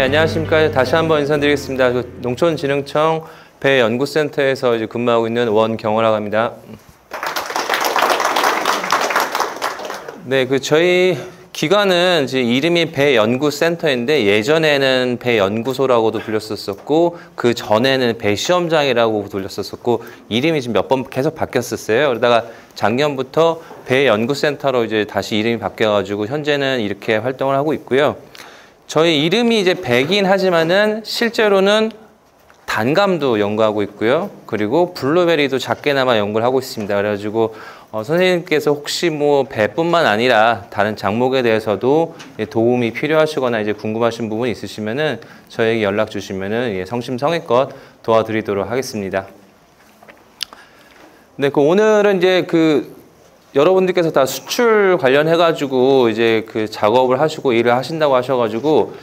예, 안녕하십니까. 다시 한번 인사드리겠습니다. 농촌진흥청 배연구센터에서 이제 근무하고 있는 원경호라고 합니다. 네, 저희 기관은 이제 이름이 배연구센터인데 예전에는 배연구소라고도 불렸었었고 그 전에는 배시험장이라고 불렸었었고 이름이 지금 몇 번 계속 바뀌었었어요. 그러다가 작년부터 배연구센터로 이제 다시 이름이 바뀌어가지고 현재는 이렇게 활동을 하고 있고요. 저희 이름이 이제 배긴 하지만은 실제로는 단감도 연구하고 있고요. 그리고 블루베리도 작게나마 연구를 하고 있습니다. 그래가지고 선생님께서 혹시 뭐 배뿐만 아니라 다른 작목에 대해서도 도움이 필요하시거나 이제 궁금하신 부분이 있으시면은 저에게 연락 주시면은 성심성의껏 도와드리도록 하겠습니다. 네, 오늘은 이제 여러분들께서 다 수출 관련해가지고 이제 작업을 하시고 일을 하신다고 하셔가지고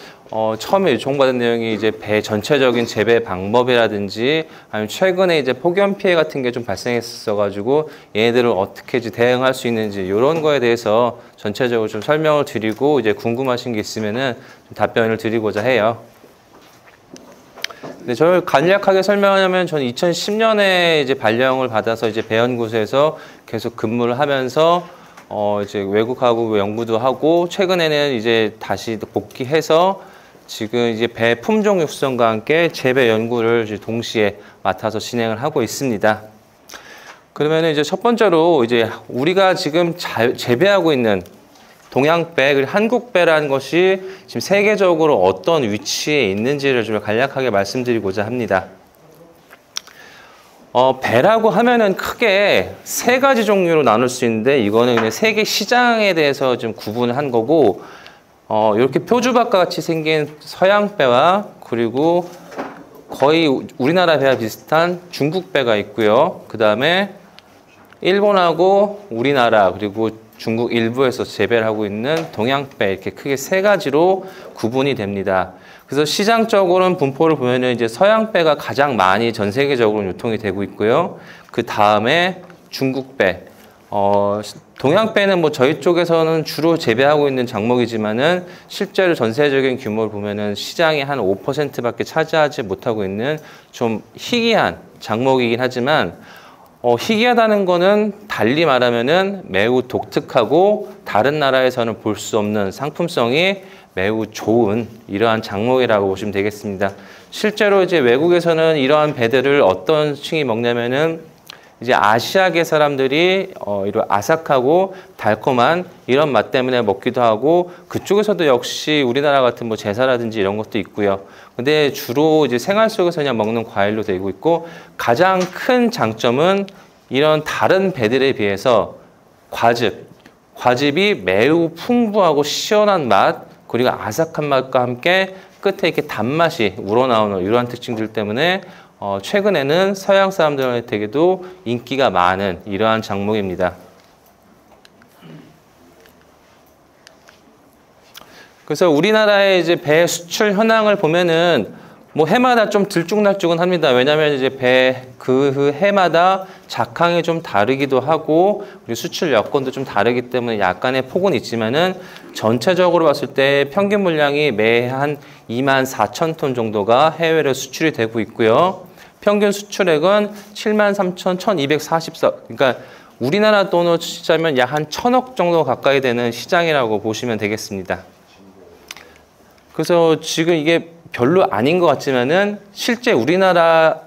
처음에 요청받은 내용이 이제 배 전체적인 재배 방법이라든지 아니면 최근에 이제 폭염 피해 같은 게 좀 발생했어가지고 얘네들을 어떻게 이제 대응할 수 있는지 이런 거에 대해서 전체적으로 좀 설명을 드리고 이제 궁금하신 게 있으면은 좀 답변을 드리고자 해요. 네, 저를 간략하게 설명하자면 저는 2010년에 이제 발령을 받아서 이제 배연구소에서 계속 근무를 하면서 이제 외국하고 연구도 하고 최근에는 이제 다시 복귀해서 지금 이제 배 품종 육성과 함께 재배 연구를 이제 동시에 맡아서 진행을 하고 있습니다. 그러면 이제 첫 번째로 이제 우리가 지금 재배하고 있는 동양배, 그리고 한국배라는 것이 지금 세계적으로 어떤 위치에 있는지를 좀 간략하게 말씀드리고자 합니다. 배라고 하면은 크게 세 가지 종류로 나눌 수 있는데 이거는 그냥 세계 시장에 대해서 좀 구분을 한 거고 이렇게 표주박과 같이 생긴 서양배와 그리고 거의 우리나라 배와 비슷한 중국배가 있고요. 그 다음에 일본하고 우리나라 그리고 중국 일부에서 재배를 하고 있는 동양배 이렇게 크게 세 가지로 구분이 됩니다. 그래서 시장적으로는 분포를 보면은 이제 서양배가 가장 많이 전 세계적으로 유통이 되고 있고요. 그 다음에 중국배, 동양배는 뭐 저희 쪽에서는 주로 재배하고 있는 작목이지만은 실제로 전세적인 규모를 보면은 시장의 한 5%밖에 차지하지 못하고 있는 좀 희귀한 작목이긴 하지만 희귀하다는 거는 달리 말하면은 매우 독특하고 다른 나라에서는 볼 수 없는 상품성이 매우 좋은 이러한 작목이라고 보시면 되겠습니다. 실제로 이제 외국에서는 이러한 배들을 어떤 층이 먹냐면은 이제 아시아계 사람들이 이런 아삭하고 달콤한 이런 맛 때문에 먹기도 하고 그쪽에서도 역시 우리나라 같은 뭐 제사라든지 이런 것도 있고요. 근데 주로 이제 생활 속에서 그냥 먹는 과일로 되고 있고 가장 큰 장점은 이런 다른 배들에 비해서 과즙이 매우 풍부하고 시원한 맛 그리고 아삭한 맛과 함께 끝에 이렇게 단맛이 우러나오는 이러한 특징들 때문에 최근에는 서양 사람들한테도 인기가 많은 이러한 작목입니다. 그래서 우리나라의 이제 배 수출 현황을 보면은 뭐 해마다 좀 들쭉날쭉은 합니다. 왜냐하면 이제 그 해마다 작황이 좀 다르기도 하고 그리고 수출 여건도 좀 다르기 때문에 약간의 폭은 있지만은 전체적으로 봤을 때 평균 물량이 매해 한 24,000톤 정도가 해외로 수출이 되고 있고요. 평균 수출액은 73,1244. 그러니까 우리나라 돈으로 치자면 약 한 1,000억 정도 가까이 되는 시장이라고 보시면 되겠습니다. 그래서 지금 이게 별로 아닌 것 같지만은 실제 우리나라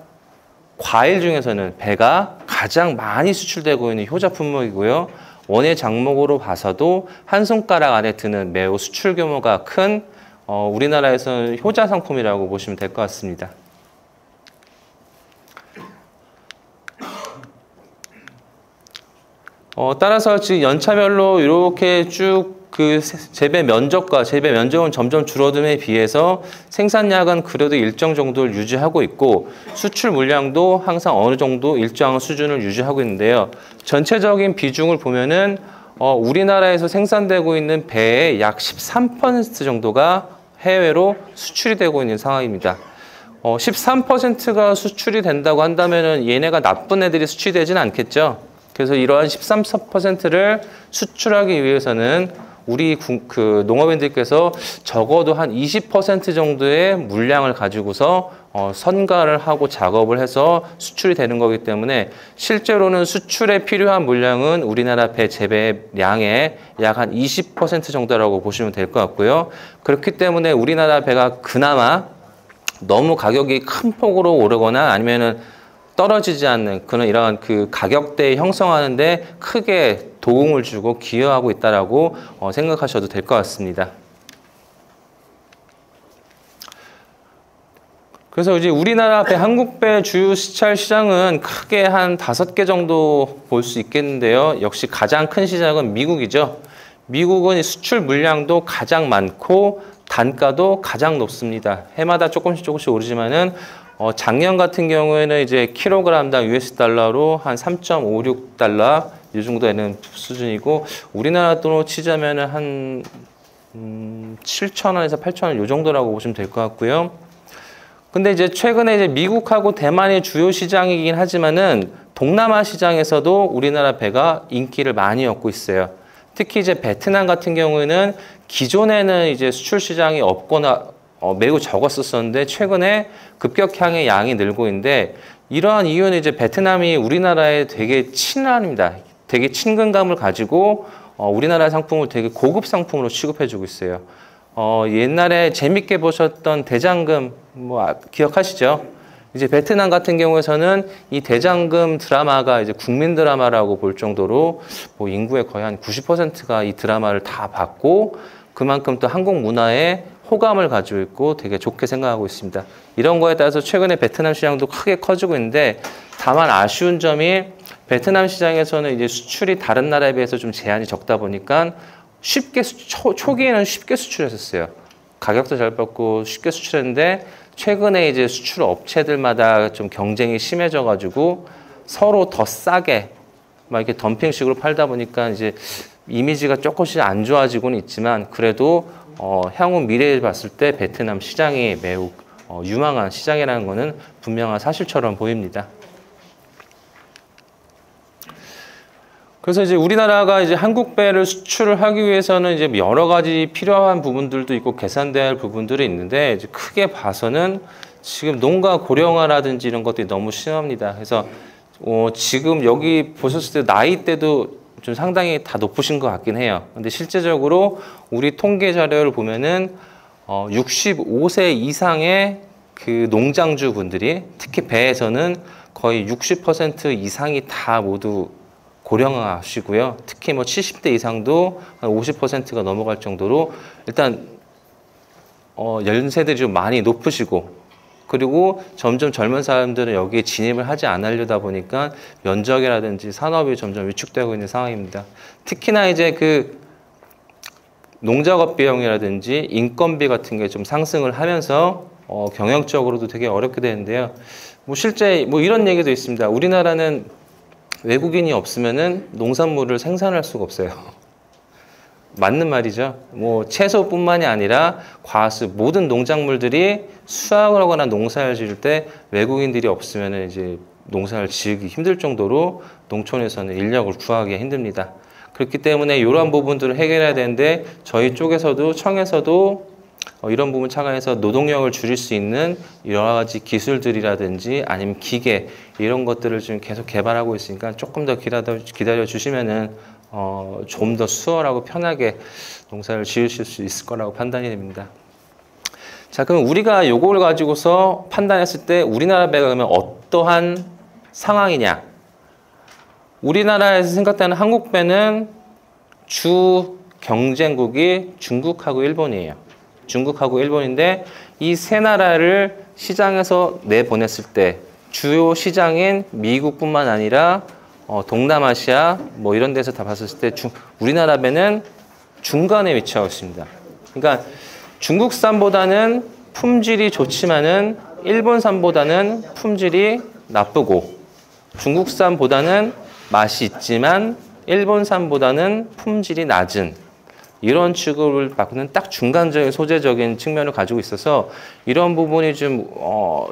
과일 중에서는 배가 가장 많이 수출되고 있는 효자 품목이고요. 원예 작목으로 봐서도 한 손가락 안에 드는 매우 수출 규모가 큰 우리나라에서는 효자 상품이라고 보시면 될 것 같습니다. 따라서 지금 연차별로 이렇게 쭉 재배 면적은 점점 줄어듦에 비해서 생산량은 그래도 일정 정도를 유지하고 있고 수출 물량도 항상 어느 정도 일정한 수준을 유지하고 있는데요. 전체적인 비중을 보면은 우리나라에서 생산되고 있는 배의 약 13% 정도가 해외로 수출이 되고 있는 상황입니다. 13%가 수출이 된다고 한다면은 얘네가 나쁜 애들이 수출되지는 않겠죠. 그래서 이러한 13%를 수출하기 위해서는 우리 그 농업인들께서 적어도 한 20% 정도의 물량을 가지고서 선가를 하고 작업을 해서 수출이 되는 거기 때문에 실제로는 수출에 필요한 물량은 우리나라 배 재배량의 약 한 20% 정도라고 보시면 될 것 같고요. 그렇기 때문에 우리나라 배가 그나마 너무 가격이 큰 폭으로 오르거나 아니면은 떨어지지 않는 그런 이러한 그 가격대 형성하는데 크게 도움을 주고 기여하고 있다라고 생각하셔도 될 것 같습니다. 그래서 이제 우리나라 배, 한국 배 주요 수출 시장은 크게 한 5개 정도 볼 수 있겠는데요. 역시 가장 큰 시장은 미국이죠. 미국은 수출 물량도 가장 많고 단가도 가장 높습니다. 해마다 조금씩 오르지만은 작년 같은 경우에는 이제 킬로그램당 US 달러로 한 3.56달러 이 정도 되는 수준이고 우리나라 돈으로 치자면은 한 7,000원에서 8,000원 이 정도라고 보시면 될 것 같고요. 근데 이제 최근에 이제 미국하고 대만이 주요 시장이긴 하지만은 동남아 시장에서도 우리나라 배가 인기를 많이 얻고 있어요. 특히 이제 베트남 같은 경우에는 기존에는 이제 수출 시장이 없거나 매우 적었었는데 최근에 급격하게 양이 늘고 있는데 이러한 이유는 이제 베트남이 우리나라에 되게 친합니다. 되게 친근감을 가지고 우리나라 상품을 되게 고급 상품으로 취급해주고 있어요. 옛날에 재밌게 보셨던 대장금 기억하시죠? 이제 베트남 같은 경우에서는 이 대장금 드라마가 이제 국민 드라마라고 볼 정도로 인구의 거의 한 90%가 이 드라마를 다 봤고 그만큼 또 한국 문화에 호감을 가지고 있고 되게 좋게 생각하고 있습니다. 이런 거에 따라서 최근에 베트남 시장도 크게 커지고 있는데 다만 아쉬운 점이 베트남 시장에서는 이제 수출이 다른 나라에 비해서 좀 제한이 적다 보니까 쉽게 초기에는 쉽게 수출했었어요. 가격도 잘 받고 쉽게 수출했는데 최근에 이제 수출 업체들마다 좀 경쟁이 심해져 가지고 서로 더 싸게 막 이렇게 덤핑식으로 팔다 보니까 이제 이미지가 조금씩 안 좋아지고는 있지만 그래도 향후 미래를 봤을 때 베트남 시장이 매우 유망한 시장이라는 것은 분명한 사실처럼 보입니다. 그래서 이제 우리나라가 이제 한국 배를 수출을 하기 위해서는 이제 여러 가지 필요한 부분들도 있고 계산돼야 할 부분들이 있는데 이제 크게 봐서는 지금 농가 고령화라든지 이런 것들이 너무 심합니다. 그래서 지금 여기 보셨을 때 나이대도 좀 상당히 다 높으신 것 같긴 해요. 근데 실제적으로 우리 통계 자료를 보면은 65세 이상의 그 농장주 분들이 특히 배에서는 거의 60% 이상이 다 모두 고령화하시고요. 특히 70대 이상도 한 50%가 넘어갈 정도로 일단 연세들이 좀 많이 높으시고 그리고 점점 젊은 사람들은 여기에 진입을 하지 않으려다 보니까 면적이라든지 산업이 점점 위축되고 있는 상황입니다. 특히나 이제 그 농작업 비용이라든지 인건비 같은 게 좀 상승을 하면서 경영적으로도 되게 어렵게 되는데요. 실제 이런 얘기도 있습니다. 우리나라는 외국인이 없으면은 농산물을 생산할 수가 없어요. 맞는 말이죠. 채소뿐만이 아니라 과수 모든 농작물들이 수확을 하거나 농사를 지을 때 외국인들이 없으면은 이제 농사를 지으기 힘들 정도로 농촌에서는 인력을 구하기 힘듭니다. 그렇기 때문에 이러한 부분들을 해결해야 되는데 저희 쪽에서도 청에서도 이런 부분 차관해서 노동력을 줄일 수 있는 여러 가지 기술들이라든지 아니면 기계 이런 것들을 지금 계속 개발하고 있으니까 조금 더 기다려 주시면은 좀 더 수월하고 편하게 농사를 지으실 수 있을 거라고 판단이 됩니다. 자, 그럼 우리가 요거를 가지고서 판단했을 때 우리나라 배가 그러면 어떠한 상황이냐? 우리나라에서 생각되는 한국 배는 주 경쟁국이 중국하고 일본이에요. 중국하고 일본인데 이 세 나라를 시장에서 내보냈을 때 주요 시장인 미국뿐만 아니라 동남아시아 이런 데서 다 봤을 때 우리나라 배는 중간에 위치하고 있습니다. 그러니까 중국산보다는 품질이 좋지만은 일본산보다는 품질이 나쁘고 중국산보다는 맛이 있지만 일본산보다는 품질이 낮은 이런 취급을 받는 딱 중간적인 소재적인 측면을 가지고 있어서 이런 부분이 좀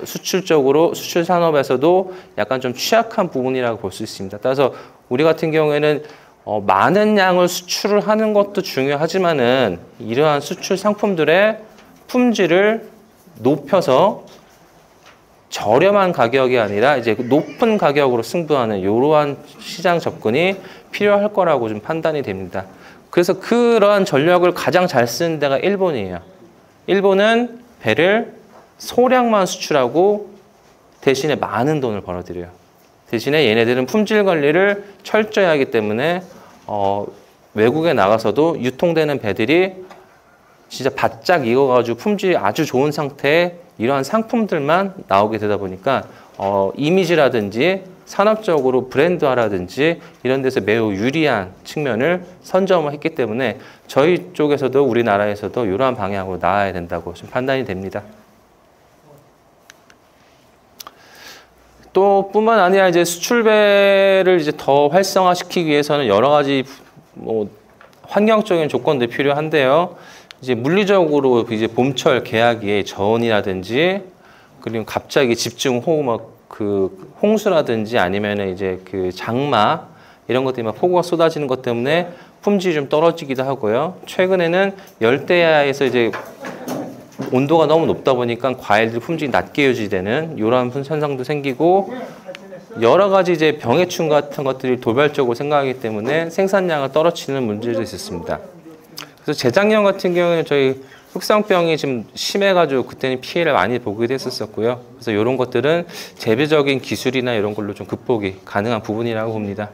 수출적으로 수출 산업에서도 약간 좀 취약한 부분이라고 볼 수 있습니다. 따라서 우리 같은 경우에는 많은 양을 수출을 하는 것도 중요하지만은 이러한 수출 상품들의 품질을 높여서 저렴한 가격이 아니라 이제 높은 가격으로 승부하는 이러한 시장 접근이 필요할 거라고 좀 판단이 됩니다. 그래서 그러한 전략을 가장 잘 쓰는 데가 일본이에요. 일본은 배를 소량만 수출하고 대신에 많은 돈을 벌어들여요. 대신에 얘네들은 품질 관리를 철저히 하기 때문에 외국에 나가서도 유통되는 배들이 진짜 바짝 익어가지고 품질이 아주 좋은 상태의 이러한 상품들만 나오게 되다 보니까 이미지라든지 산업적으로 브랜드화라든지 이런 데서 매우 유리한 측면을 선점을 했기 때문에 저희 쪽에서도 우리나라에서도 이러한 방향으로 나아야 된다고 좀 판단이 됩니다. 또 뿐만 아니라 이제 수출배를 이제 더 활성화시키기 위해서는 여러 가지 환경적인 조건들이 필요한데요. 이제 물리적으로 이제 봄철 개화기의 저온이라든지 그리고 갑자기 집중호우 그 홍수라든지 아니면은 이제 그 장마 이런 것 때문에 폭우가 쏟아지는 것 때문에 품질이 좀 떨어지기도 하고요. 최근에는 열대야에서 이제 온도가 너무 높다 보니까 과일들 품질이 낮게 유지되는 이런 현상도 생기고 여러 가지 이제 병해충 같은 것들이 도발적으로 생겨나기 때문에 생산량을 떨어뜨리는 문제도 있었습니다. 그래서 재작년 같은 경우에는 저희 흑상병이 좀 심해가지고 그때는 피해를 많이 보기도 했었고요. 그래서 이런 것들은 재배적인 기술이나 이런 걸로 좀 극복이 가능한 부분이라고 봅니다.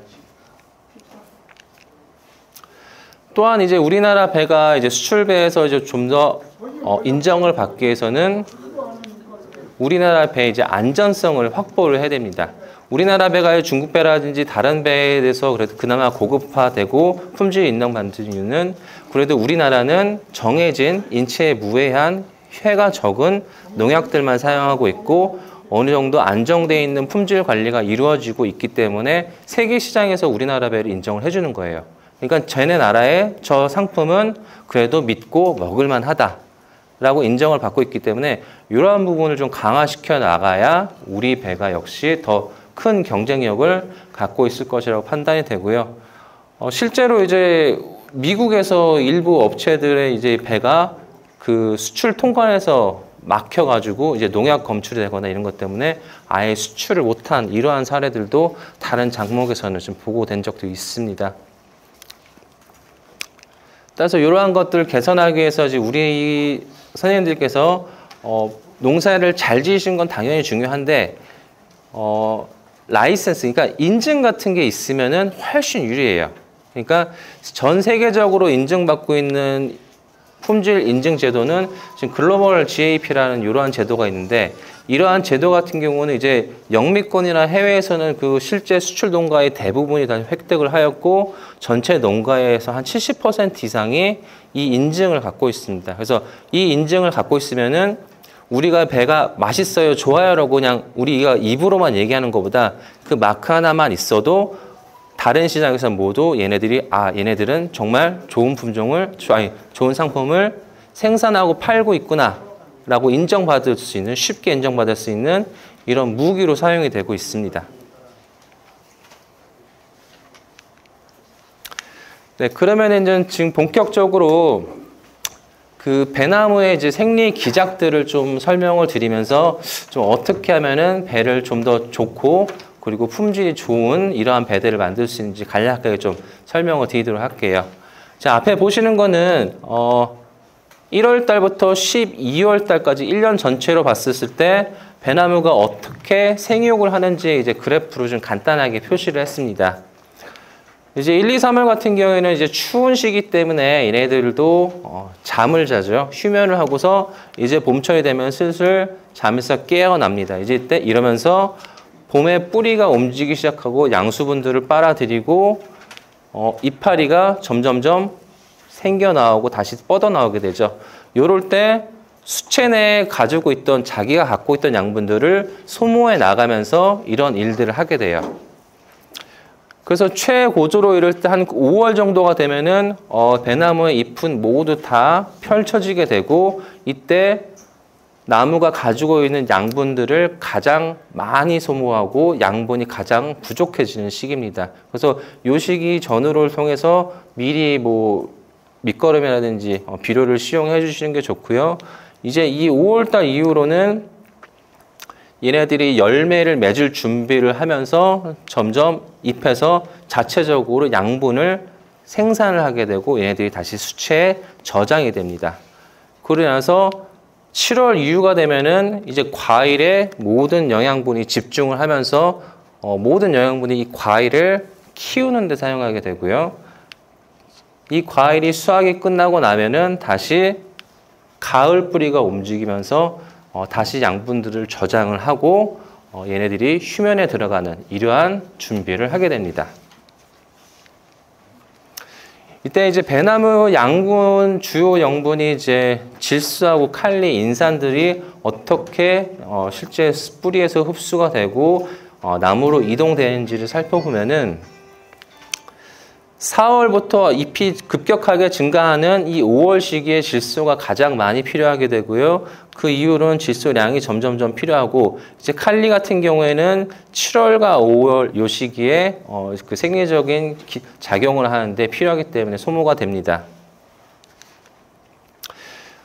또한 이제 우리나라 배가 이제 수출배에서 이제 좀 더 인정을 받기 위해서는 우리나라 배의 이제 안전성을 확보를 해야 됩니다. 우리나라 배가 중국 배라든지 다른 배에 대해서 그래도 그나마 고급화되고 품질 인정받는 이유는 그래도 우리나라는 정해진 인체에 무해한 해가 적은 농약들만 사용하고 있고 어느 정도 안정되어 있는 품질 관리가 이루어지고 있기 때문에 세계 시장에서 우리나라 배를 인정을 해주는 거예요. 그러니까 쟤네 나라의 저 상품은 그래도 믿고 먹을만 하다라고 인정을 받고 있기 때문에 이러한 부분을 좀 강화시켜 나가야 우리 배가 역시 더 큰 경쟁력을 갖고 있을 것이라고 판단이 되고요. 실제로 이제 미국에서 일부 업체들의 이제 배가 그 수출 통관에서 막혀가지고 이제 농약 검출이 되거나 이런 것 때문에 아예 수출을 못한 이러한 사례들도 다른 장목에서는 좀 보고된 적도 있습니다. 따라서 이러한 것들을 개선하기 위해서 이제 우리 선생님들께서 농사를 잘 지으신 건 당연히 중요한데 라이센스, 그러니까 인증 같은 게 있으면은 훨씬 유리해요. 그러니까 전 세계적으로 인증받고 있는 품질 인증 제도는 지금 글로벌 GAP라는 이러한 제도가 있는데 이러한 제도 같은 경우는 이제 영미권이나 해외에서는 그 실제 수출 농가의 대부분이 다 획득을 하였고 전체 농가에서 한 70% 이상이 이 인증을 갖고 있습니다. 그래서 이 인증을 갖고 있으면은 우리가 배가 맛있어요, 좋아요라고 그냥 우리가 입으로만 얘기하는 것보다 그 마크 하나만 있어도 다른 시장에서 모두 얘네들은 정말 좋은 품종을, 좋은 상품을 생산하고 팔고 있구나라고 인정받을 수 있는, 쉽게 인정받을 수 있는 이런 무기로 사용이 되고 있습니다. 네, 그러면 이제 지금 본격적으로 그 배나무의 이제 생리 기작들을 좀 설명을 드리면서 좀 어떻게 하면은 배를 좀 더 좋고 그리고 품질이 좋은 이러한 배들을 만들 수 있는지 간략하게 좀 설명을 드리도록 할게요. 자, 앞에 보시는 거는 1월 달부터 12월 달까지 1년 전체로 봤을 때 배나무가 어떻게 생육을 하는지 이제 그래프로 좀 간단하게 표시를 했습니다. 이제 1, 2, 3월 같은 경우에는 이제 추운 시기 때문에 얘네들도 잠을 자죠. 휴면을 하고서 이제 봄철이 되면 슬슬 잠에서 깨어납니다. 이제 이때 이러면서 봄에 뿌리가 움직이기 시작하고 양수분들을 빨아들이고 이파리가 점점점 생겨나오고 다시 뻗어나오게 되죠. 요럴 때 수체 내에 가지고 있던 자기가 갖고 있던 양분들을 소모해 나가면서 이런 일들을 하게 돼요. 그래서 최고조로 이럴 때 한 5월 정도가 되면은 배나무의 잎은 모두 다 펼쳐지게 되고 이때 나무가 가지고 있는 양분들을 가장 많이 소모하고 양분이 가장 부족해지는 시기입니다. 그래서 이 시기 전후를 통해서 미리 뭐 밑거름이라든지 비료를 시용해 주시는 게 좋고요. 이제 이 5월달 이후로는 얘네들이 열매를 맺을 준비를 하면서 점점 잎에서 자체적으로 양분을 생산을 하게 되고 얘네들이 다시 수채에 저장이 됩니다. 그러고 나서 7월 이후가 되면은 이제 과일에 모든 영양분이 집중을 하면서 모든 영양분이 이 과일을 키우는 데 사용하게 되고요. 이 과일이 수확이 끝나고 나면은 다시 가을 뿌리가 움직이면서 다시 양분들을 저장을 하고 얘네들이 휴면에 들어가는 이러한 준비를 하게 됩니다. 이때 이제 배나무 양분 주요 영분이 이제 질소하고 칼리, 인산들이 어떻게 실제 뿌리에서 흡수가 되고 나무로 이동되는지를 살펴보면은 4월부터 잎이 급격하게 증가하는 이 5월 시기에 질소가 가장 많이 필요하게 되고요. 그 이후로는 질소량이 점점점 필요하고 이제 칼리 같은 경우에는 7월과 5월 요 시기에 그 생리적인 작용을 하는데 필요하기 때문에 소모가 됩니다.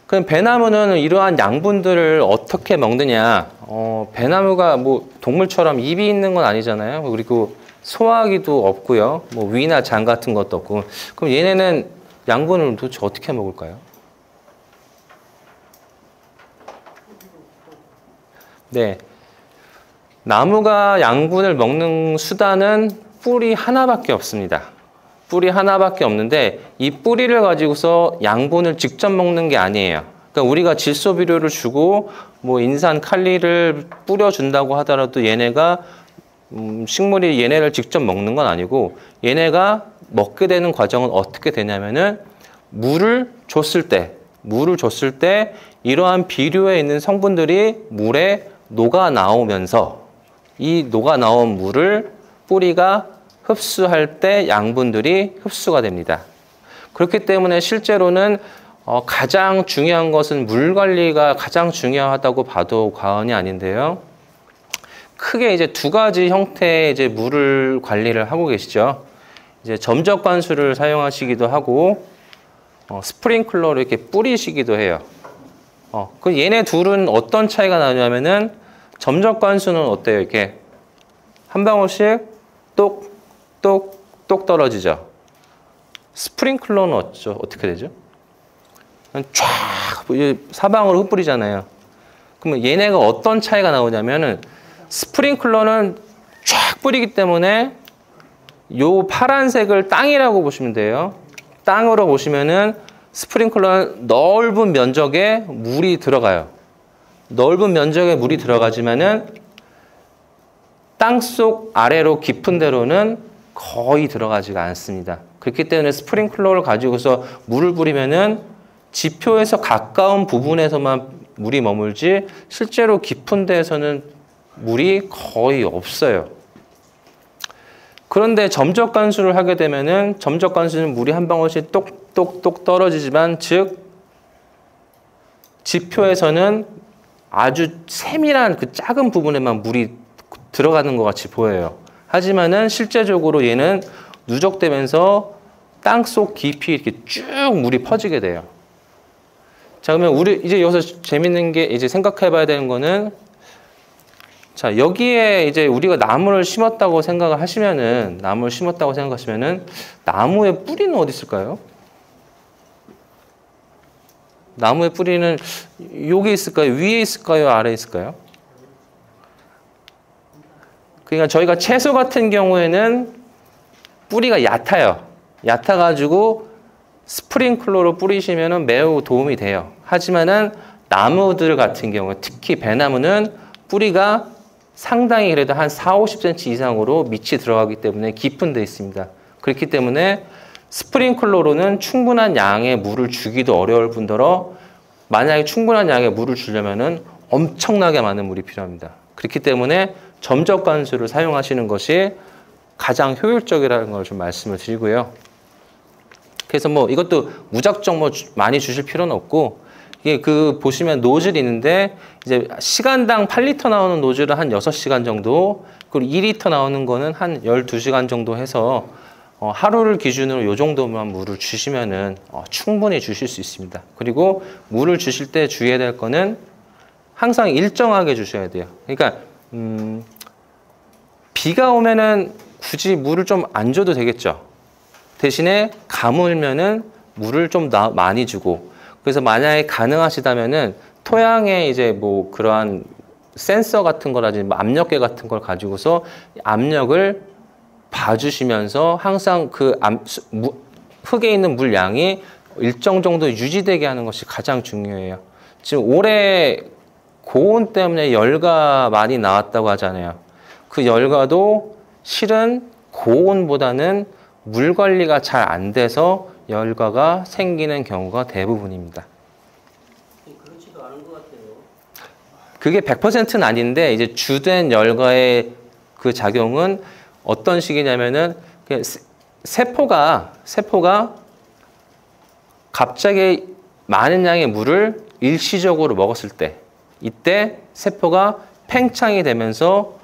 그럼 배나무는 이러한 양분들을 어떻게 먹느냐? 배나무가 뭐 동물처럼 입이 있는 건 아니잖아요. 그리고 소화기도 없고요. 뭐 위나 장 같은 것도 없고. 그럼 얘네는 양분을 도대체 어떻게 먹을까요? 네. 나무가 양분을 먹는 수단은 뿌리 하나밖에 없습니다. 뿌리 하나밖에 없는데 이 뿌리를 가지고서 양분을 직접 먹는 게 아니에요. 그러니까 우리가 질소 비료를 주고 뭐 인산 칼리를 뿌려준다고 하더라도 얘네가 식물이 얘네를 직접 먹는 건 아니고 얘네가 먹게 되는 과정은 어떻게 되냐면은 물을 줬을 때 이러한 비료에 있는 성분들이 물에 녹아 나오면서 이 녹아 나온 물을 뿌리가 흡수할 때 양분들이 흡수가 됩니다. 그렇기 때문에 실제로는 가장 중요한 것은 물 관리가 가장 중요하다고 봐도 과언이 아닌데요. 크게 이제 두 가지 형태의 이제 물을 관리를 하고 계시죠. 이제 점적 관수를 사용하시기도 하고, 스프링클러를 이렇게 뿌리시기도 해요. 그 얘네 둘은 어떤 차이가 나냐면은 점적 관수는 어때요? 이렇게 한 방울씩 똑 떨어지죠. 스프링클러는 어떻게 되죠? 쫙 사방으로 흩뿌리잖아요. 그러면 얘네가 어떤 차이가 나오냐면은 스프링클러는 쫙 뿌리기 때문에 요 파란색을 땅이라고 보시면 돼요. 땅으로 보시면은 스프링클러는 넓은 면적에 물이 들어가요. 넓은 면적에 물이 들어가지만은 땅속 아래로 깊은 데로는 거의 들어가지가 않습니다. 그렇기 때문에 스프링클러를 가지고서 물을 뿌리면은 지표에서 가까운 부분에서만 물이 머물지 실제로 깊은 데에서는 물이 거의 없어요. 그런데 점적 관수를 하게 되면은 점적 관수는 물이 한 방울씩 똑똑똑 떨어지지만 즉 지표에서는 아주 세밀한 그 작은 부분에만 물이 들어가는 것 같이 보여요. 하지만은 실제적으로 얘는 누적되면서 땅속 깊이 이렇게 쭉 물이 퍼지게 돼요. 자, 그러면 우리 이제 여기서 재밌는 게 이제 생각해 봐야 되는 거는 자, 여기에 이제 우리가 나무를 심었다고 생각하시면은 나무의 뿌리는 어디 있을까요? 나무의 뿌리는 여기 있을까요? 위에 있을까요? 아래에 있을까요? 그러니까 저희가 채소 같은 경우에는 뿌리가 얕아요. 얕아가지고 스프링클러로 뿌리시면은 매우 도움이 돼요. 하지만은 나무들 같은 경우, 특히 배나무는 뿌리가 상당히 그래도 한 40-50cm 이상으로 밑이 들어가기 때문에 깊은 데 있습니다. 그렇기 때문에 스프링클러로는 충분한 양의 물을 주기도 어려울 뿐더러 만약에 충분한 양의 물을 주려면은 엄청나게 많은 물이 필요합니다. 그렇기 때문에 점적 관수를 사용하시는 것이 가장 효율적이라는 걸 좀 말씀을 드리고요. 그래서 뭐 이것도 무작정 뭐 많이 주실 필요는 없고 이게 그 보시면 노즐이 있는데 이제 시간당 8리터 나오는 노즐은 한 6시간 정도, 그리고 2리터 나오는 거는 한 12시간 정도 해서 하루를 기준으로 요 정도만 물을 주시면은 충분히 주실 수 있습니다. 그리고 물을 주실 때 주의해야 될 거는 항상 일정하게 주셔야 돼요. 그러니까 비가 오면은 굳이 물을 좀 안 줘도 되겠죠. 대신에 가물면은 물을 좀 많이 주고, 그래서 만약에 가능하시다면은 토양에 이제 뭐 그러한 센서 같은 거라든지 뭐 압력계 같은 걸 가지고서 압력을 봐주시면서 항상 그 흙에 있는 물 양이 일정 정도 유지되게 하는 것이 가장 중요해요. 지금 올해 고온 때문에 열가 많이 나왔다고 하잖아요. 그 열가도 실은 고온보다는 물 관리가 잘 안 돼서 열가가 생기는 경우가 대부분입니다. 그렇지도 않은 것 같아요. 그게 100%는 아닌데 이제 주된 열가의 그 작용은 어떤 식이냐면은 세포가 갑자기 많은 양의 물을 일시적으로 먹었을 때, 이때 세포가 팽창이 되면서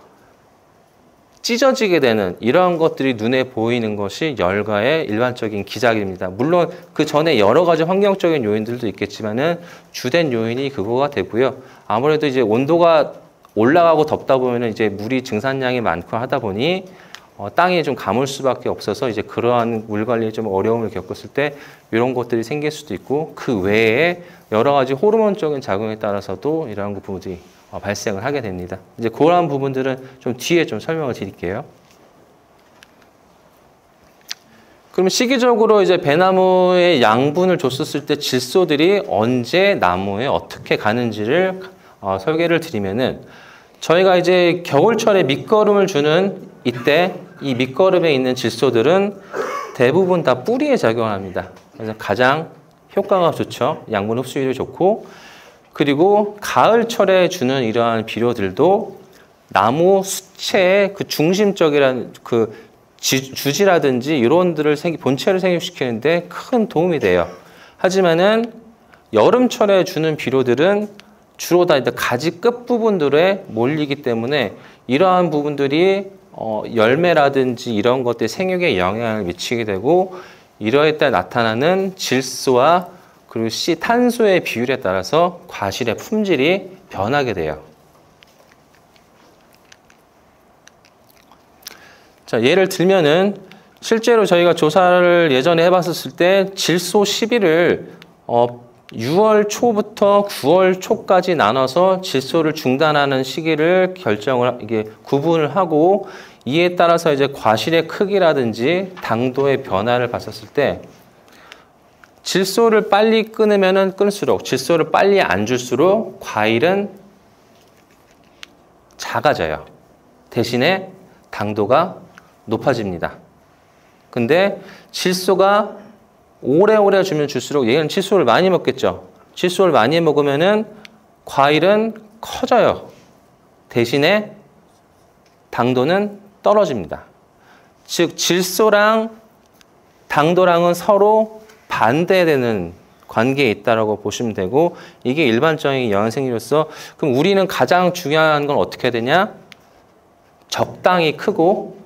찢어지게 되는 이러한 것들이 눈에 보이는 것이 열가의 일반적인 기작입니다. 물론 그 전에 여러 가지 환경적인 요인들도 있겠지만은 주된 요인이 그거가 되고요. 아무래도 이제 온도가 올라가고 덥다 보면은 이제 물이 증산량이 많고 하다 보니 땅이 좀 가물 수밖에 없어서 이제 그러한 물 관리에 좀 어려움을 겪었을 때 이런 것들이 생길 수도 있고, 그 외에 여러 가지 호르몬적인 작용에 따라서도 이러한 부분들이 발생을 하게 됩니다. 이제 그러한 부분들은 좀 뒤에 좀 설명을 드릴게요. 그러면 시기적으로 이제 배나무에 양분을 줬었을 때 질소들이 언제 나무에 어떻게 가는지를 설계를 드리면은, 저희가 이제 겨울철에 밑거름을 주는 이때 이 밑거름에 있는 질소들은 대부분 다 뿌리에 작용을 합니다. 그래서 가장 효과가 좋죠. 양분 흡수율이 좋고, 그리고 가을철에 주는 이러한 비료들도 나무 수체의 그 중심적이라는 그 주지라든지 이런들을 본체를 생육시키는데 큰 도움이 돼요. 하지만은 여름철에 주는 비료들은 주로 다 가지 끝 부분들에 몰리기 때문에 이러한 부분들이 열매라든지 이런 것들 생육에 영향을 미치게 되고, 이러에 따라 나타나는 질소와 그리고 탄소의 비율에 따라서 과실의 품질이 변하게 돼요. 자, 예를 들면은 실제로 저희가 조사를 예전에 해봤었을 때 질소 시비를 6월 초부터 9월 초까지 나눠서 질소를 중단하는 시기를 구분을 하고, 이에 따라서 이제 과실의 크기라든지 당도의 변화를 봤었을 때 질소를 빨리 끊으면은 끊을수록, 질소를 빨리 안 줄수록 과일은 작아져요. 대신에 당도가 높아집니다. 근데 질소가 오래오래 주면 줄수록 얘는 질소를 많이 먹겠죠. 질소를 많이 먹으면은 과일은 커져요. 대신에 당도는 떨어집니다. 즉 질소랑 당도랑은 서로 반대되는 관계에 있다라고 보시면 되고, 이게 일반적인 영양생리로서, 그럼 우리는 가장 중요한 건 어떻게 해야 되냐? 적당히 크고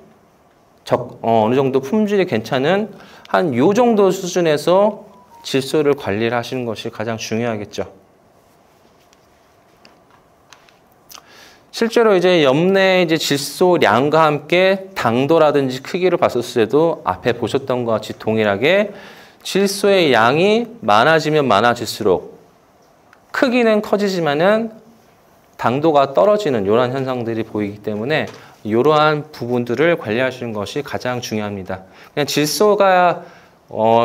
어느 정도 품질이 괜찮은 한 요 정도 수준에서 질소를 관리를 하시는 것이 가장 중요하겠죠. 실제로 이제 엽내 이제 질소량과 함께 당도라든지 크기를 봤었을 때도 앞에 보셨던 것과 같이 동일하게 질소의 양이 많아지면 많아질수록 크기는 커지지만은 당도가 떨어지는 이러한 현상들이 보이기 때문에 이러한 부분들을 관리하시는 것이 가장 중요합니다. 그냥 질소가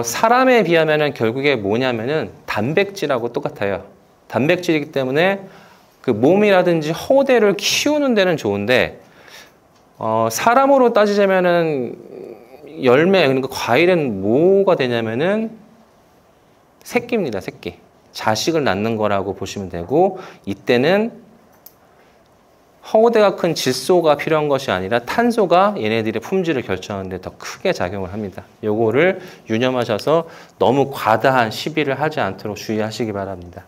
사람에 비하면은 결국에 뭐냐면은 단백질하고 똑같아요. 단백질이기 때문에 그 몸이라든지 허대를 키우는 데는 좋은데, 사람으로 따지자면은 열매, 그러니까 과일은 뭐가 되냐면은 새끼입니다. 새끼. 자식을 낳는 거라고 보시면 되고, 이때는 허우대가 큰 질소가 필요한 것이 아니라 탄소가 얘네들의 품질을 결정하는 데 더 크게 작용을 합니다. 요거를 유념하셔서 너무 과다한 시비를 하지 않도록 주의하시기 바랍니다.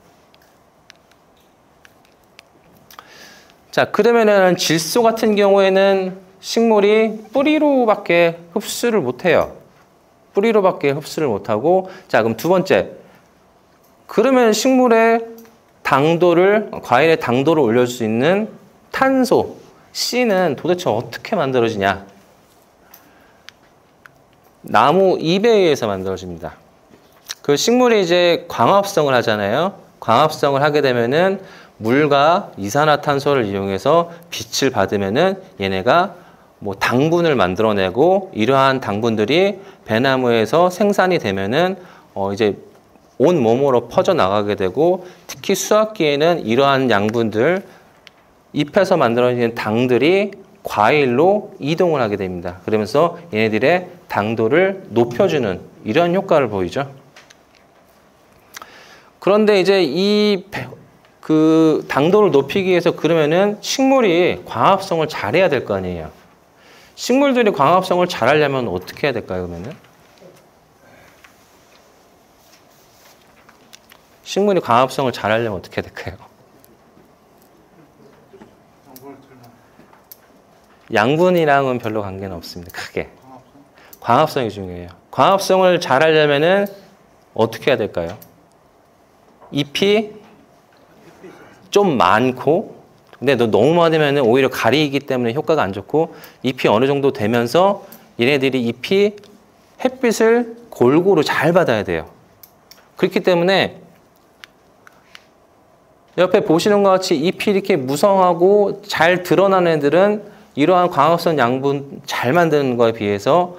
자, 그러면은 질소 같은 경우에는 식물이 뿌리로밖에 흡수를 못해요. 뿌리로밖에 흡수를 못하고, 자, 그럼 두 번째. 그러면 식물의 당도를, 과일의 당도를 올려줄 수 있는 탄소, C는 도대체 어떻게 만들어지냐? 나무 잎에 의해서 만들어집니다. 그 식물이 이제 광합성을 하잖아요. 광합성을 하게 되면은 물과 이산화탄소를 이용해서 빛을 받으면은 얘네가 뭐 당분을 만들어내고, 이러한 당분들이 배나무에서 생산이 되면은 이제 온 몸으로 퍼져 나가게 되고, 특히 수확기에는 이러한 양분들, 잎에서 만들어지는 당들이 과일로 이동을 하게 됩니다. 그러면서 얘네들의 당도를 높여주는 이런 효과를 보이죠. 그런데 이제 그 당도를 높이기 위해서 그러면은 식물이 광합성을 잘해야 될 거 아니에요. 식물들이 광합성을 잘하려면 어떻게 해야 될까요, 그러면은? 식물이 광합성을 잘하려면 어떻게 해야 될까요? 양분이랑은 별로 관계는 없습니다. 크게. 광합성이 중요해요. 광합성을 잘하려면은 어떻게 해야 될까요? 잎이 좀 많고, 근데 너무 많으면 오히려 가리기 때문에 효과가 안 좋고, 잎이 어느 정도 되면서 얘네들이 잎이 햇빛을 골고루 잘 받아야 돼요. 그렇기 때문에 옆에 보시는 것 같이 잎이 이렇게 무성하고 잘 드러나는 애들은 이러한 광합성 양분 잘 만드는 거에 비해서,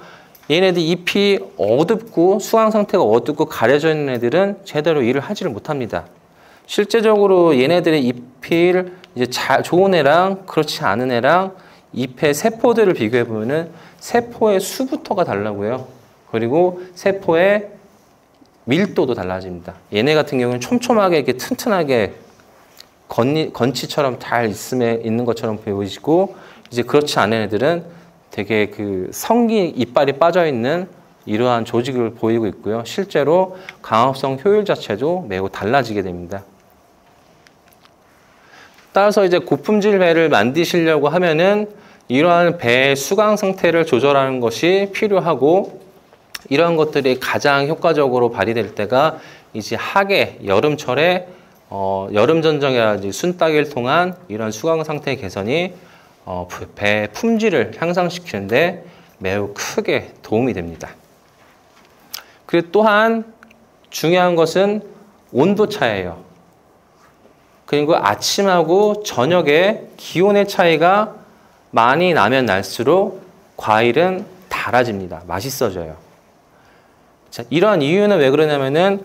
얘네들 잎이 어둡고 수강 상태가 어둡고 가려져 있는 애들은 제대로 일을 하지를 못합니다. 실제적으로 얘네들의 잎을 이제 좋은 애랑 그렇지 않은 애랑 잎의 세포들을 비교해 보면은 세포의 수부터가 달라고요. 그리고 세포의 밀도도 달라집니다. 얘네 같은 경우는 촘촘하게 이렇게 튼튼하게 건치처럼 잘 있는 것처럼 보이시고, 이제 그렇지 않은 애들은 되게 그 성기 이빨이 빠져 있는 이러한 조직을 보이고 있고요. 실제로 광합성 효율 자체도 매우 달라지게 됩니다. 따라서 이제 고품질 배를 만드시려고 하면은 이러한 배의 수강 상태를 조절하는 것이 필요하고, 이러한 것들이 가장 효과적으로 발휘될 때가 이제 하계, 여름철에 여름 전정이라든지 순따기를 통한 이런 수강 상태 개선이 배 품질을 향상시키는데 매우 크게 도움이 됩니다. 그리고 또한 중요한 것은 온도 차이예요. 그리고 아침하고 저녁에 기온의 차이가 많이 나면 날수록 과일은 달아집니다. 맛있어져요. 자, 이러한 이유는 왜 그러냐면은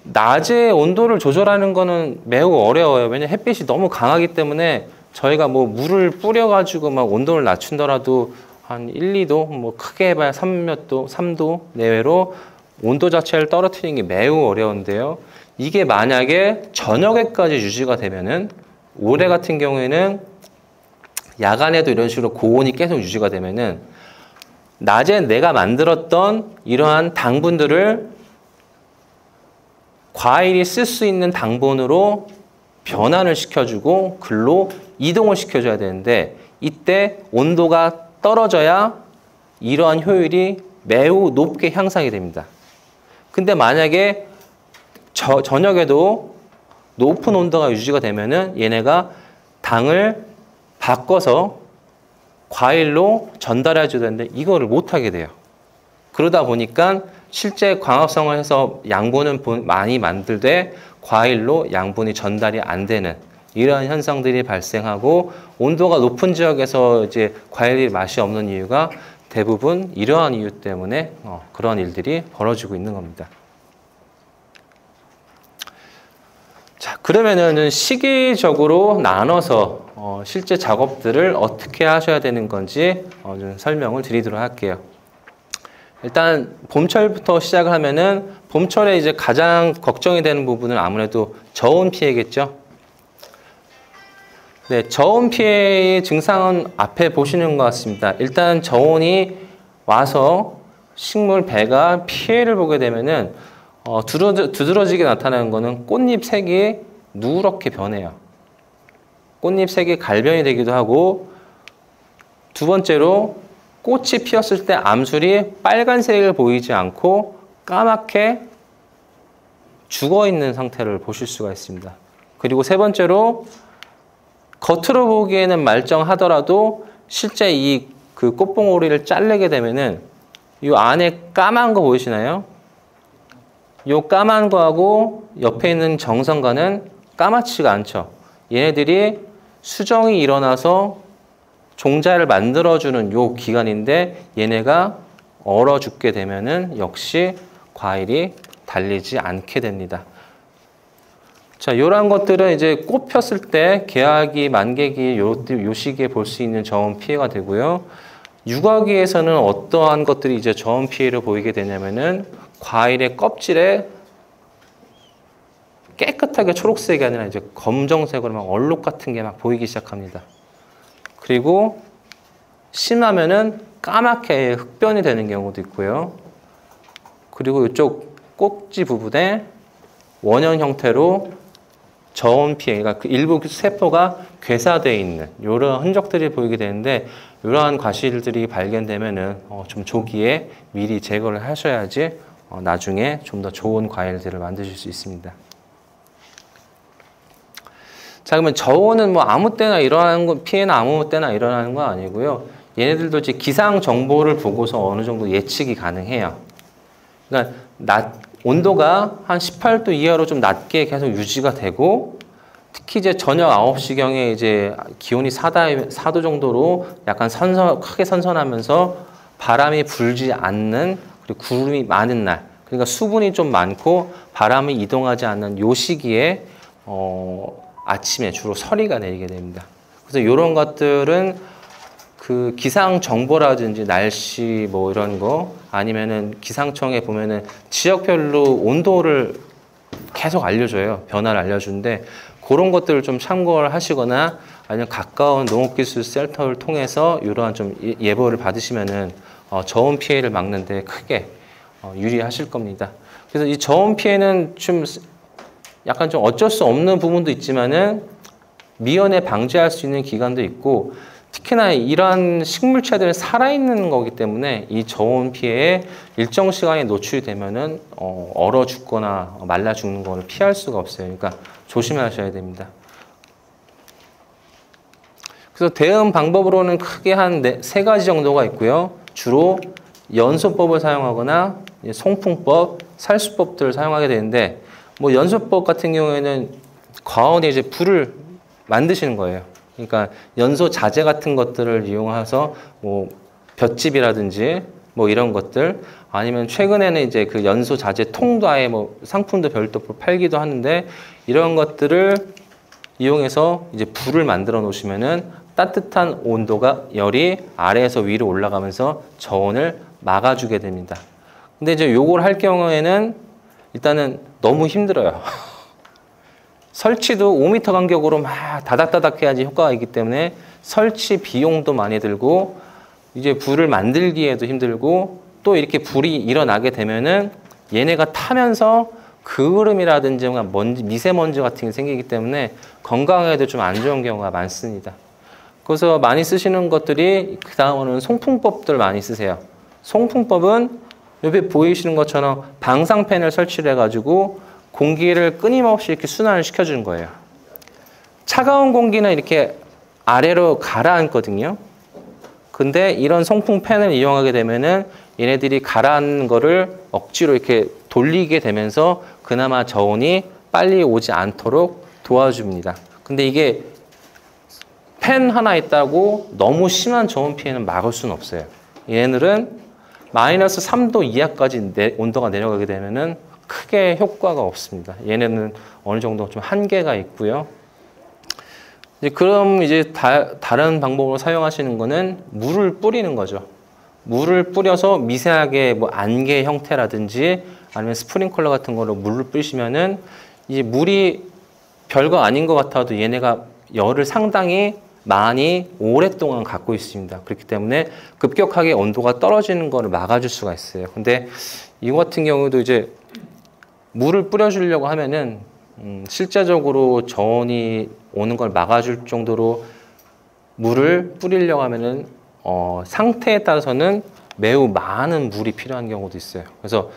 낮에 온도를 조절하는 거는 매우 어려워요. 왜냐하면 햇빛이 너무 강하기 때문에 저희가 뭐 물을 뿌려가지고 막 온도를 낮춘더라도 한 1, 2도, 뭐 크게 해봐야 3도 내외로 온도 자체를 떨어뜨리는 게 매우 어려운데요. 이게 만약에 저녁에까지 유지가 되면은, 올해 같은 경우에는 야간에도 이런 식으로 고온이 계속 유지가 되면은 낮에 내가 만들었던 이러한 당분들을 과일이 쓸 수 있는 당분으로 변환을 시켜주고 글로 이동을 시켜줘야 되는데, 이때 온도가 떨어져야 이러한 효율이 매우 높게 향상이 됩니다. 근데 만약에 저녁에도 높은 온도가 유지가 되면은 얘네가 당을 바꿔서 과일로 전달해 줘야 되는데 이거를 못 하게 돼요. 그러다 보니까 실제 광합성을 해서 양분은 많이 만들되 과일로 양분이 전달이 안 되는 이러한 현상들이 발생하고, 온도가 높은 지역에서 이제 과일이 맛이 없는 이유가 대부분 이러한 이유 때문에 그런 일들이 벌어지고 있는 겁니다. 자, 그러면은 시기적으로 나눠서 실제 작업들을 어떻게 하셔야 되는 건지 좀 설명을 드리도록 할게요. 일단 봄철부터 시작을 하면은, 봄철에 이제 가장 걱정이 되는 부분은 아무래도 저온 피해겠죠. 네, 저온 피해의 증상은 앞에 보시는 것 같습니다. 일단 저온이 와서 식물 배가 피해를 보게 되면은 두드러지게 나타나는 거는 꽃잎 색이 누렇게 변해요. 꽃잎색이 갈변이 되기도 하고, 두 번째로 꽃이 피었을 때 암술이 빨간색을 보이지 않고 까맣게 죽어있는 상태를 보실 수가 있습니다. 그리고 세 번째로 겉으로 보기에는 말쩡하더라도 실제 이 그 꽃봉오리를 자르게 되면은 이 안에 까만 거 보이시나요? 이 까만 거하고 옆에 있는 정성과는 까맣지가 않죠. 얘네들이 수정이 일어나서 종자를 만들어주는 요 기간인데 얘네가 얼어 죽게 되면은 역시 과일이 달리지 않게 됩니다. 자, 요런 것들은 이제 꽃 폈을 때 개화기, 만개기 요 시기에 볼 수 있는 저온 피해가 되고요. 육화기에서는 어떠한 것들이 이제 저온 피해를 보이게 되냐면은 과일의 껍질에 깨끗하게 초록색이 아니라 이제 검정색으로 막 얼룩 같은 게 막 보이기 시작합니다. 그리고 심하면은 까맣게 흑변이 되는 경우도 있고요. 그리고 이쪽 꼭지 부분에 원형 형태로 저온 피해, 그러니까 그 일부 세포가 괴사되어 있는 이런 흔적들이 보이게 되는데, 이러한 과실들이 발견되면은 좀 조기에 미리 제거를 하셔야지 나중에 좀 더 좋은 과일들을 만드실 수 있습니다. 자, 그러면 저온은 뭐 아무 때나 일어나는 거, 피해는 아무 때나 일어나는 건 아니고요. 얘네들도 이제 기상 정보를 보고서 어느 정도 예측이 가능해요. 그러니까 온도가 한 18도 이하로 좀 낮게 계속 유지가 되고, 특히 이제 저녁 9시경에 이제 기온이 4도 정도로 약간 크게 선선하면서 바람이 불지 않는, 그리고 구름이 많은 날, 그러니까 수분이 좀 많고 바람이 이동하지 않는 요 시기에 아침에 주로 서리가 내리게 됩니다. 그래서 이런 것들은 그 기상 정보라든지 날씨 뭐 이런 거, 아니면은 기상청에 보면은 지역별로 온도를 계속 알려줘요. 변화를 알려주는데, 그런 것들을 좀 참고를 하시거나 아니면 가까운 농업기술센터를 통해서 이러한 좀 예보를 받으시면은 저온 피해를 막는 데 크게 유리하실 겁니다. 그래서 이 저온 피해는 좀 약간 좀 어쩔 수 없는 부분도 있지만은 미연에 방지할 수 있는 기간도 있고, 특히나 이러한 식물체들은 살아있는 거기 때문에 이 저온 피해에 일정 시간이 노출이 되면은 얼어 죽거나 말라 죽는 거를 피할 수가 없어요. 그러니까 조심하셔야 됩니다. 그래서 대응 방법으로는 크게 한 3가지 정도가 있고요. 주로 연소법을 사용하거나 송풍법, 살수법들을 사용하게 되는데, 뭐 연소법 같은 경우에는 과원에 이제 불을 만드시는 거예요. 그러니까 연소 자재 같은 것들을 이용해서 뭐 볏짚이라든지 뭐 이런 것들, 아니면 최근에는 이제 그 연소 자재 통도 아예 뭐 상품도 별도로 팔기도 하는데, 이런 것들을 이용해서 이제 불을 만들어 놓으시면은 따뜻한 온도가 열이 아래에서 위로 올라가면서 저온을 막아주게 됩니다. 근데 이제 요걸 할 경우에는 일단은 너무 힘들어요. 설치도 5m 간격으로 막 다닥다닥 해야지 효과가 있기 때문에 설치 비용도 많이 들고, 이제 불을 만들기에도 힘들고, 또 이렇게 불이 일어나게 되면은 얘네가 타면서 그을음이라든지 미세먼지 같은 게 생기기 때문에 건강에도 좀 안 좋은 경우가 많습니다. 그래서 많이 쓰시는 것들이, 그 다음으로는 송풍법들 많이 쓰세요. 송풍법은 옆에 보이시는 것처럼 방상팬을 설치를 해가지고 공기를 끊임없이 이렇게 순환을 시켜주는 거예요. 차가운 공기는 이렇게 아래로 가라앉거든요. 근데 이런 송풍팬을 이용하게 되면은 얘네들이 가라앉는 거를 억지로 이렇게 돌리게 되면서 그나마 저온이 빨리 오지 않도록 도와줍니다. 근데 이게 팬 하나 있다고 너무 심한 저온 피해는 막을 수는 없어요. 얘네들은 마이너스 3도 이하까지 온도가 내려가게 되면은 크게 효과가 없습니다. 얘네는 어느 정도 좀 한계가 있고요. 그럼 이제 다른 방법으로 사용하시는 거는 물을 뿌리는 거죠. 물을 뿌려서 미세하게 뭐 안개 형태라든지 아니면 스프링클러 같은 거로 물을 뿌리시면은 이 물이 별거 아닌 것 같아도 얘네가 열을 상당히 많이 오랫동안 갖고 있습니다. 그렇기 때문에 급격하게 온도가 떨어지는 거를 막아줄 수가 있어요. 근데 이거 같은 경우도 이제 물을 뿌려주려고 하면은 실제적으로 저온이 오는 걸 막아줄 정도로 물을 뿌리려고 하면은 상태에 따라서는 매우 많은 물이 필요한 경우도 있어요. 그래서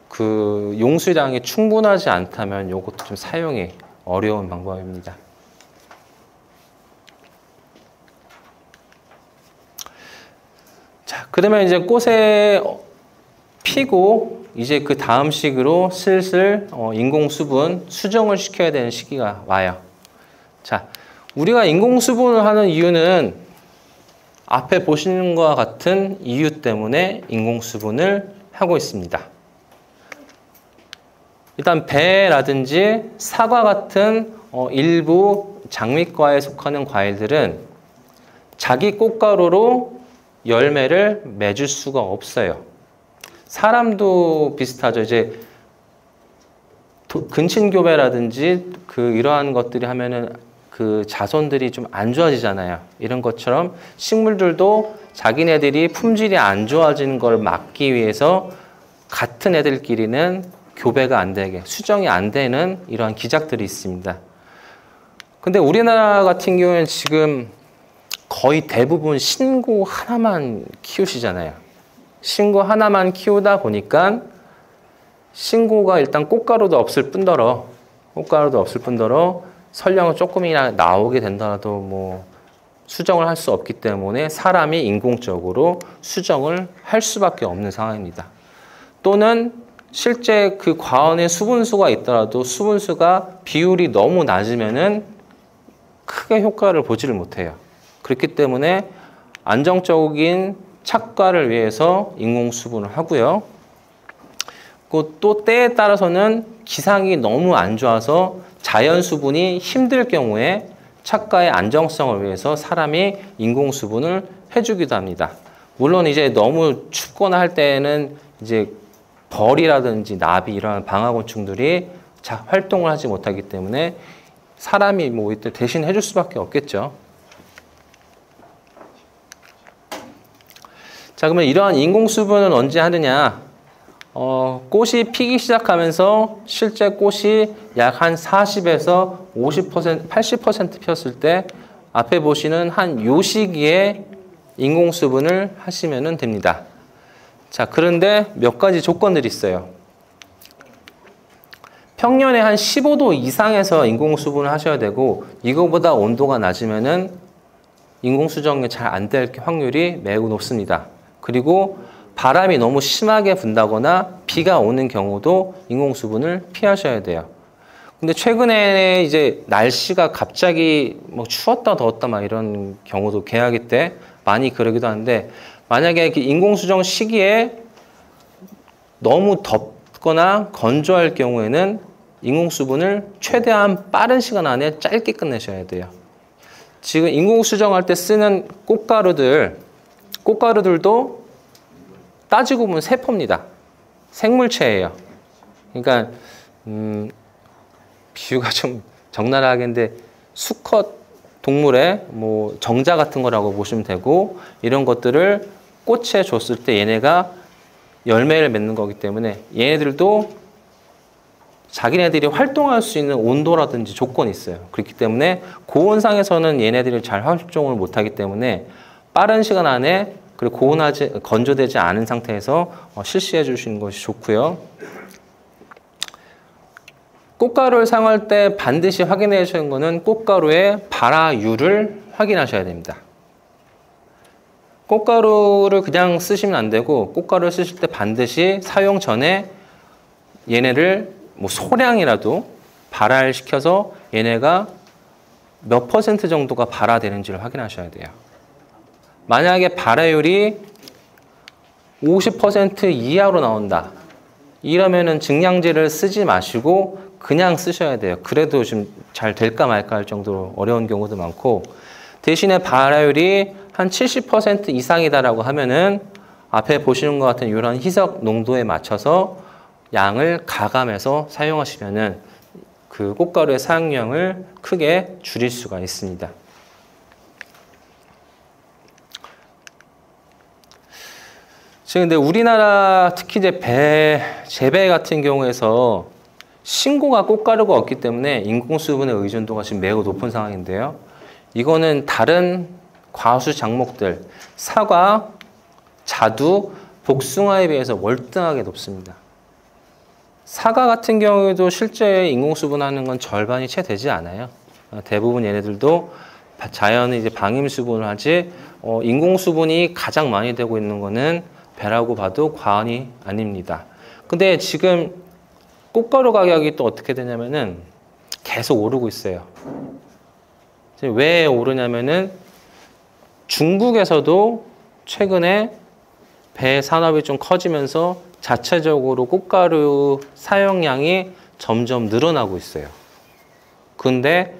그 용수량이 충분하지 않다면 이것도 좀 사용이 어려운 방법입니다. 자, 그러면 이제 꽃에 피고 이제 그 다음 시기로 슬슬 인공 수분 수정을 시켜야 되는 시기가 와요. 자, 우리가 인공 수분을 하는 이유는 앞에 보시는 것과 같은 이유 때문에 인공 수분을 하고 있습니다. 일단 배라든지 사과 같은 일부 장미과에 속하는 과일들은 자기 꽃가루로 열매를 맺을 수가 없어요. 사람도 비슷하죠. 이제 근친교배라든지 이러한 것들이 하면은 그 자손들이 좀 안 좋아지잖아요. 이런 것처럼 식물들도 자기네들이 품질이 안 좋아지는 걸 막기 위해서 같은 애들끼리는 교배가 안 되게, 수정이 안 되는 이러한 기작들이 있습니다. 근데 우리나라 같은 경우에는 지금 거의 대부분 신고 하나만 키우시잖아요. 신고 하나만 키우다 보니까 신고가 일단 꽃가루도 없을 뿐더러 설령은 조금이나 나오게 된다라도 뭐 수정을 할 수 없기 때문에 사람이 인공적으로 수정을 할 수밖에 없는 상황입니다. 또는 실제 그 과원의 수분수가 있더라도 수분수가 비율이 너무 낮으면은 크게 효과를 보지를 못해요. 그렇기 때문에 안정적인 착과를 위해서 인공수분을 하고요. 또 때에 따라서는 기상이 너무 안 좋아서 자연수분이 힘들 경우에 착과의 안정성을 위해서 사람이 인공수분을 해주기도 합니다. 물론 이제 너무 춥거나 할 때는 이제 벌이라든지 나비 이런 방화곤충들이 활동을 하지 못하기 때문에 사람이 뭐 이때 대신 해줄 수밖에 없겠죠. 자, 그러면 이러한 인공수분은 언제 하느냐? 꽃이 피기 시작하면서 실제 꽃이 약 한 40에서 50%, 80% 폈을 때 앞에 보시는 한 요 시기에 인공수분을 하시면 됩니다. 자, 그런데 몇 가지 조건들이 있어요. 평년에 한 15도 이상에서 인공수분을 하셔야 되고 이거보다 온도가 낮으면은 인공수정이 잘 안 될 확률이 매우 높습니다. 그리고 바람이 너무 심하게 분다거나 비가 오는 경우도 인공수분을 피하셔야 돼요. 근데 최근에 이제 날씨가 갑자기 뭐 추웠다 더웠다 막 이런 경우도 개화기 때 많이 그러기도 하는데 만약에 인공수정 시기에 너무 덥거나 건조할 경우에는 인공수분을 최대한 빠른 시간 안에 짧게 끝내셔야 돼요. 지금 인공수정할 때 쓰는 꽃가루들도 따지고 보면 세포입니다. 생물체예요. 그러니까 비유가 좀 적나라하겠는데 수컷 동물의 뭐 정자 같은 거라고 보시면 되고 이런 것들을 꽃에 줬을 때 얘네가 열매를 맺는 거기 때문에 얘네들도 자기네들이 활동할 수 있는 온도라든지 조건이 있어요. 그렇기 때문에 고온상에서는 얘네들이 잘 활동을 못하기 때문에 빠른 시간 안에 그리고 건조되지 않은 상태에서 실시해 주시는 것이 좋고요. 꽃가루를 사용할 때 반드시 확인해 주시는 것은 꽃가루의 발화율을 확인하셔야 됩니다. 꽃가루를 그냥 쓰시면 안 되고 꽃가루를 쓰실 때 반드시 사용 전에 얘네를 뭐 소량이라도 발화를 시켜서 얘네가 몇 % 정도가 발화되는지를 확인하셔야 돼요. 만약에 발화율이 50% 이하로 나온다. 이러면은 증량제를 쓰지 마시고 그냥 쓰셔야 돼요. 그래도 좀 잘 될까 말까 할 정도로 어려운 경우도 많고 대신에 발화율이 한 70% 이상이다라고 하면은 앞에 보시는 것 같은 이런 희석 농도에 맞춰서 양을 가감해서 사용하시면은 그 꽃가루의 사용량을 크게 줄일 수가 있습니다. 지금 근데 우리나라 특히 이제 재배 같은 경우에서 신고가 꽃가루가 없기 때문에 인공수분의 의존도가 지금 매우 높은 상황인데요. 이거는 다른 과수 작목들, 사과, 자두, 복숭아에 비해서 월등하게 높습니다. 사과 같은 경우에도 실제 인공수분하는 건 절반이 채 되지 않아요. 대부분 얘네들도 자연의 이제 방임수분을 하지, 인공수분이 가장 많이 되고 있는 거는 배라고 봐도 과언이 아닙니다. 근데 지금 꽃가루 가격이 또 어떻게 되냐면은 계속 오르고 있어요. 왜 오르냐면은 중국에서도 최근에 배 산업이 좀 커지면서 자체적으로 꽃가루 사용량이 점점 늘어나고 있어요. 근데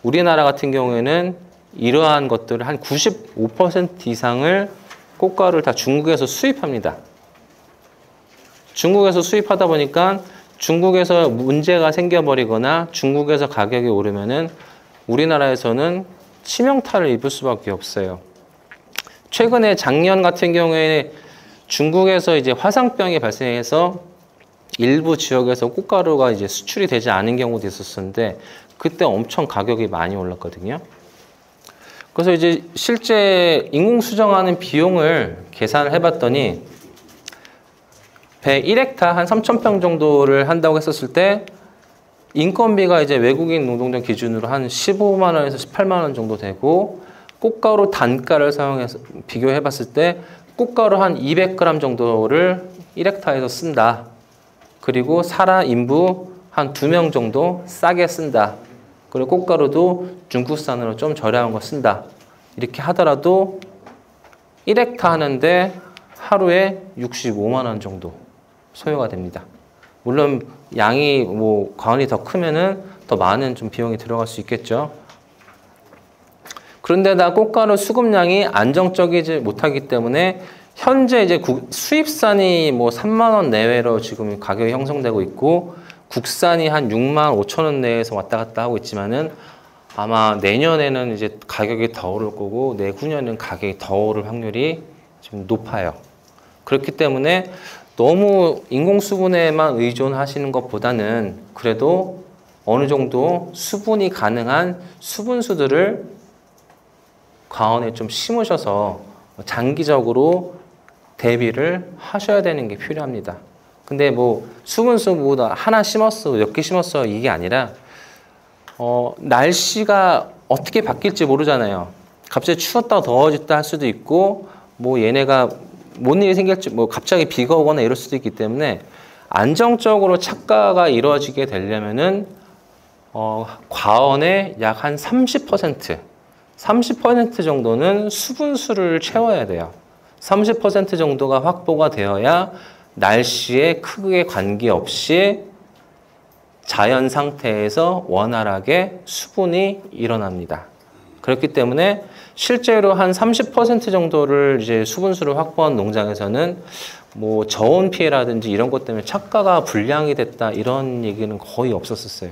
우리나라 같은 경우에는 이러한 것들을 한 95% 이상을 꽃가루를 다 중국에서 수입합니다. 중국에서 수입하다 보니까 중국에서 문제가 생겨버리거나 중국에서 가격이 오르면은 우리나라에서는 치명타를 입을 수밖에 없어요. 최근에 작년 같은 경우에 중국에서 이제 화상병이 발생해서 일부 지역에서 꽃가루가 이제 수출이 되지 않은 경우도 있었는데 그때 엄청 가격이 많이 올랐거든요. 그래서 이제 실제 인공수정하는 비용을 계산을 해봤더니 배 1헥타 한 3,000평 정도를 한다고 했었을 때 인건비가 이제 외국인 노동자 기준으로 한 15만 원에서 18만 원 정도 되고 꽃가루 단가를 사용해서 비교해 봤을 때 꽃가루 한 200g 정도를 1헥타에서 쓴다. 그리고 사람 인부 한 2명 정도 싸게 쓴다. 그리고 꽃가루도 중국산으로 좀 저렴한 거 쓴다. 이렇게 하더라도 1헥타 하는데 하루에 65만 원 정도 소요가 됩니다. 물론 양이 뭐 과언이 더 크면은 더 많은 좀 비용이 들어갈 수 있겠죠. 그런데다 꽃가루 수급량이 안정적이지 못하기 때문에 현재 이제 수입산이 뭐 3만 원 내외로 지금 가격이 형성되고 있고 국산이 한 6만 5천 원 내에서 왔다 갔다 하고 있지만은 아마 내년에는 이제 가격이 더 오를 거고 내후년은 가격이 더 오를 확률이 좀 높아요. 그렇기 때문에 너무 인공수분에만 의존하시는 것보다는 그래도 어느 정도 수분이 가능한 수분수들을 과원에 좀 심으셔서 장기적으로 대비를 하셔야 되는 게 필요합니다. 근데 뭐 수분수보다 하나 심었어, 몇 개 심었어 이게 아니라 날씨가 어떻게 바뀔지 모르잖아요. 갑자기 추웠다 더워졌다 할 수도 있고 뭐 얘네가 뭔 일이 생길지 뭐 갑자기 비가 오거나 이럴 수도 있기 때문에 안정적으로 착과가 이루어지게 되려면은 과원의 약 한 30% 정도는 수분수를 채워야 돼요. 30% 정도가 확보가 되어야 날씨에 크게 관계없이 자연 상태에서 원활하게 수분이 일어납니다. 그렇기 때문에 실제로 한 30% 정도를 이제 수분수를 확보한 농장에서는 뭐 저온 피해라든지 이런 것 때문에 착과가 불량이 됐다 이런 얘기는 거의 없었어요.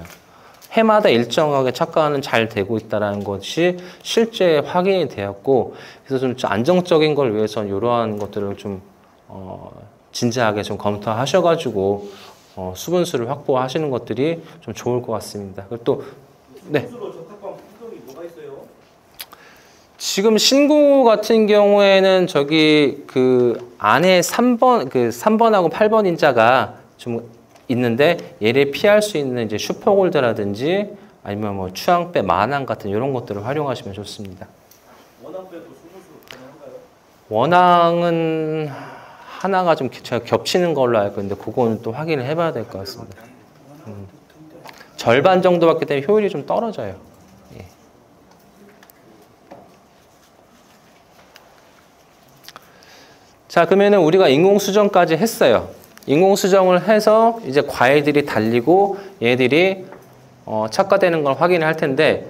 해마다 일정하게 착과는 잘 되고 있다는 것이 실제 확인이 되었고, 그래서 좀 안정적인 걸 위해서 이러한 것들을 좀 진지하게 좀 검토하셔가지고 수분수를 확보하시는 것들이 좀 좋을 것 같습니다. 그리고 또 네. 지금 신고 같은 경우에는 저기 그 안에 3번 그 3번하고 8번 인자가 좀 있는데 얘를 피할 수 있는 이제 슈퍼골드라든지 아니면 뭐 추앙배, 만항 같은 이런 것들을 활용하시면 좋습니다. 원앙배도 수분수 가능한가요? 원앙은 하나가 좀 제가 겹치는 걸로 알고 있는데 그거는 또 확인을 해봐야 될 것 같습니다. 절반 정도 받기 때문에 효율이 좀 떨어져요. 예. 자, 그러면은 우리가 인공수정까지 했어요. 인공수정을 해서 이제 과일들이 달리고 얘들이 착과되는 걸 확인을 할 텐데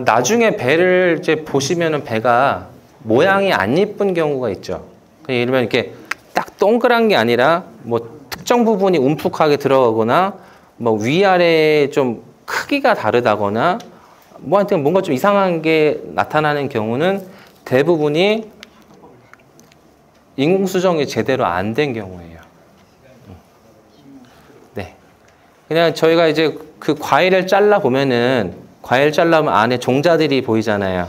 나중에 배를 이제 보시면은 배가 모양이 안 예쁜 경우가 있죠. 예를 들면 이렇게 딱 동그란 게 아니라 뭐 특정 부분이 움푹하게 들어가거나 뭐 위아래 좀 크기가 다르다거나 뭐 하여튼 뭔가 좀 이상한 게 나타나는 경우는 대부분이 인공수정이 제대로 안 된 경우예요. 네. 그냥 저희가 이제 그 과일을 잘라 보면은 과일 잘라면 안에 종자들이 보이잖아요.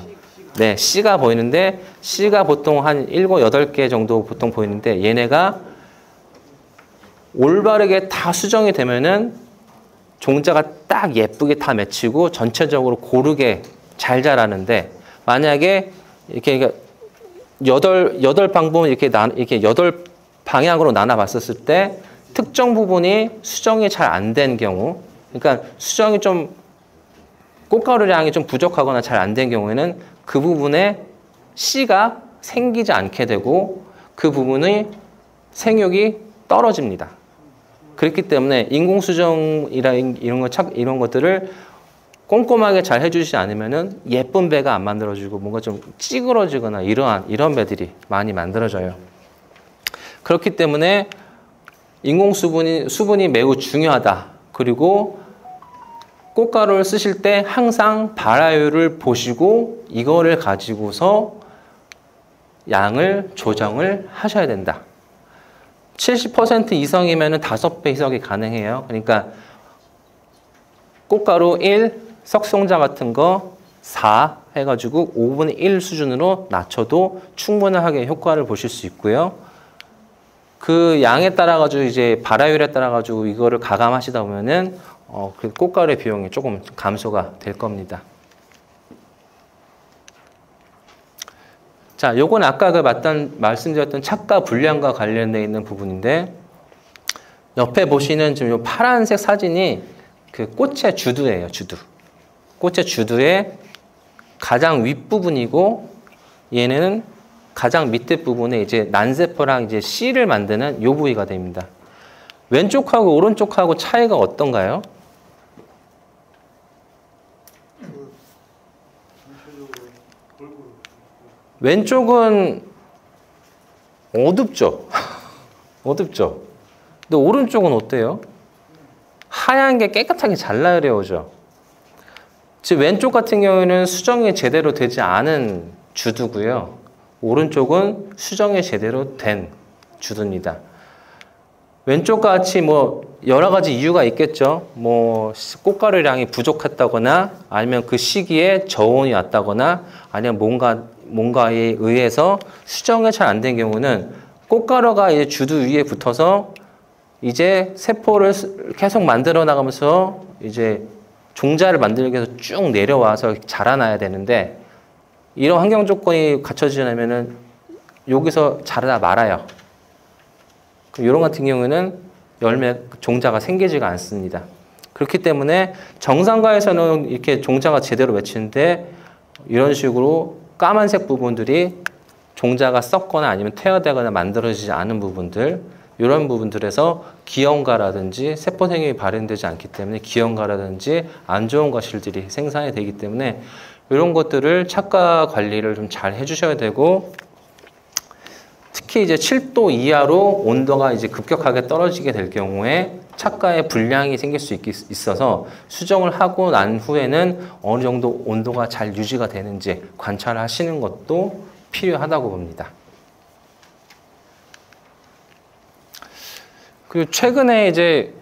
네, 씨가 보이는데 씨가 보통 한 7, 8개 정도 보통 보이는데 얘네가 올바르게 다 수정이 되면은 종자가 딱 예쁘게 다 맺히고 전체적으로 고르게 잘 자라는데 만약에 이렇게 여덟 방법을 이렇게 이렇게 8방향으로 나눠 봤었을 때 특정 부분이 수정이 잘 안 된 경우, 그러니까 수정이 좀 꽃가루량이 좀 부족하거나 잘 안 된 경우에는 그 부분에 씨가 생기지 않게 되고 그 부분의 생육이 떨어집니다. 그렇기 때문에 인공수정이라 이런 것들을 꼼꼼하게 잘 해주지 않으면은 예쁜 배가 안 만들어지고 뭔가 좀 찌그러지거나 이런 배들이 많이 만들어져요. 그렇기 때문에 수분이 매우 중요하다. 그리고 꽃가루를 쓰실 때 항상 발화율을 보시고 이거를 가지고서 양을 조정을 하셔야 된다. 70% 이상이면 5배 희석이 가능해요. 그러니까 꽃가루 1, 석송자 같은 거 4 해가지고 5분의 1 수준으로 낮춰도 충분하게 효과를 보실 수 있고요. 그 양에 따라가지고 이제 발화율에 따라가지고 이거를 가감하시다 보면은 그 꽃가루의 비용이 조금 감소가 될 겁니다. 자, 요건 아까 말씀드렸던 착과 분량과 관련되어 있는 부분인데 옆에 보시는 지금 요 파란색 사진이 그 꽃의 주두예요, 주두. 꽃의 주두의 가장 윗부분이고 얘는 가장 밑에 부분에 이제 난세포랑 이제 씨를 만드는 요 부위가 됩니다. 왼쪽하고 오른쪽하고 차이가 어떤가요? 왼쪽은 어둡죠? 어둡죠? 근데 오른쪽은 어때요? 하얀 게 깨끗하게 잘 나려오죠? 즉 왼쪽 같은 경우에는 수정이 제대로 되지 않은 주두고요. 오른쪽은 수정이 제대로 된 주두입니다. 왼쪽 같이 뭐 여러 가지 이유가 있겠죠. 뭐 꽃가루량이 부족했다거나 아니면 그 시기에 저온이 왔다거나 아니면 뭔가에 의해서 수정이 잘 안 된 경우는 꽃가루가 이제 주두 위에 붙어서 이제 세포를 계속 만들어 나가면서 이제 종자를 만들기 위해서 쭉 내려와서 자라나야 되는데 이런 환경 조건이 갖춰지지 않으면은 여기서 자라다 말아요. 이런 같은 경우에는 종자가 생기지가 않습니다. 그렇기 때문에 정상가에서는 이렇게 종자가 제대로 맺히는데 이런 식으로 까만색 부분들이 종자가 썩거나 아니면 퇴화되거나 만들어지지 않은 부분들, 이런 부분들에서 기형가라든지 세포생육이 발현되지 않기 때문에 기형가라든지 안 좋은 과실들이 생산이 되기 때문에 이런 것들을 착과 관리를 좀 잘 해주셔야 되고 특히 이제 7도 이하로 온도가 이제 급격하게 떨어지게 될 경우에 착과에 불량이 생길 수 있어서 수정을 하고 난 후에는 어느 정도 온도가 잘 유지가 되는지 관찰하시는 것도 필요하다고 봅니다. 그리고 최근에 이제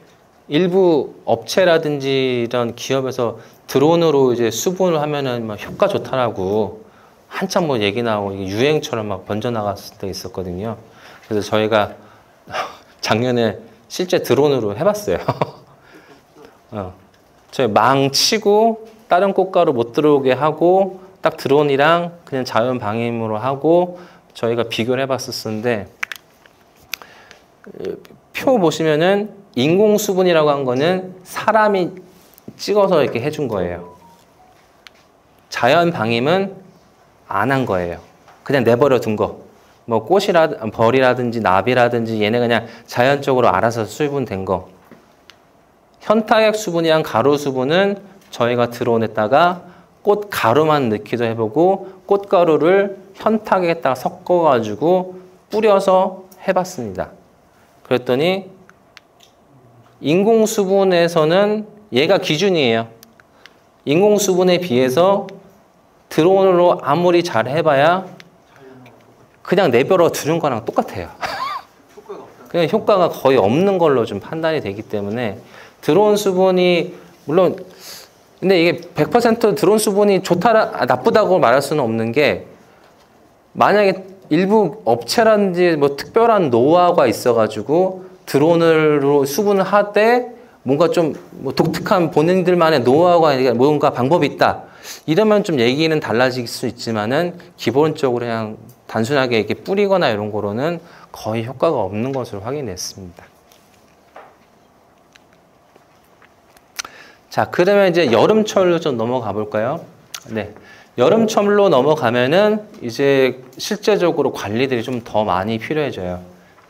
일부 업체라든지 이런 기업에서 드론으로 이제 수분을 하면은 막 효과 좋다라고 한참 뭐 얘기 나오고 이게 유행처럼 막 번져나갔을 때 있었거든요. 그래서 저희가 작년에 실제 드론으로 해봤어요. 저희 망 치고 다른 꽃가루 못 들어오게 하고 딱 드론이랑 그냥 자연 방임으로 하고 저희가 비교를 해봤었는데 표 보시면은 인공 수분이라고 한 거는 사람이 찍어서 이렇게 해준 거예요. 자연 방임은 안 한 거예요. 그냥 내버려 둔 거. 뭐 벌이라든지 나비라든지 얘네 그냥 자연적으로 알아서 수분된 거. 현타액 수분이랑 가루 수분은 저희가 드론에다가 꽃 가루만 넣기도 해보고 꽃가루를 현타액에다가 섞어가지고 뿌려서 해봤습니다. 그랬더니 인공수분에서는 얘가 기준이에요. 인공수분에 비해서 드론으로 아무리 잘 해봐야 그냥 내버려 두는 거랑 똑같아요. 그냥 효과가 거의 없는 걸로 좀 판단이 되기 때문에 들어온 수분이 물론 근데 이게 100% 들어온 수분이 좋다 나쁘다고 말할 수는 없는 게 만약에 일부 업체라든지 뭐 특별한 노하우가 있어가지고 드론으로 수분을 하되 뭔가 좀 뭐 독특한 본인들만의 노하우가 아니라 뭔가 방법이 있다. 이러면 좀 얘기는 달라질 수 있지만은 기본적으로 그냥 단순하게 이렇게 뿌리거나 이런 거로는 거의 효과가 없는 것으로 확인됐습니다. 자, 그러면 이제 여름철로 좀 넘어가 볼까요? 네. 여름철로 넘어가면은 이제 실제적으로 관리들이 좀 더 많이 필요해져요.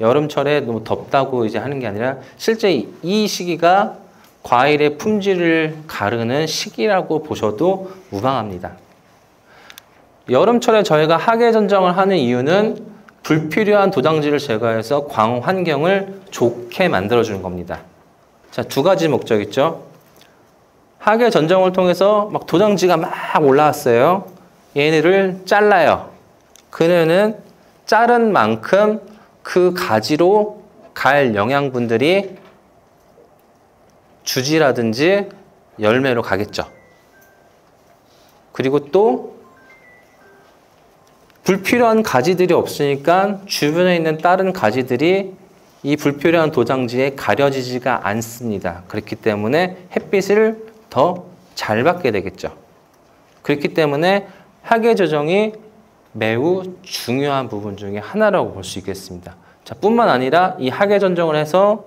여름철에 너무 덥다고 이제 하는 게 아니라 실제 이 시기가 과일의 품질을 가르는 시기라고 보셔도 무방합니다. 여름철에 저희가 하계 전정을 하는 이유는 불필요한 도장지를 제거해서 광 환경을 좋게 만들어주는 겁니다. 자, 두 가지 목적 있죠. 하계 전정을 통해서 막 도장지가 막 올라왔어요. 얘네를 잘라요. 그녀는 자른 만큼 그 가지로 갈 영양분들이 주지라든지 열매로 가겠죠. 그리고 또 불필요한 가지들이 없으니까 주변에 있는 다른 가지들이 이 불필요한 도장지에 가려지지가 않습니다. 그렇기 때문에 햇빛을 더 잘 받게 되겠죠. 그렇기 때문에 하계 조정이 매우 중요한 부분 중에 하나라고 볼 수 있겠습니다. 자, 뿐만 아니라 이 하계 전정을 해서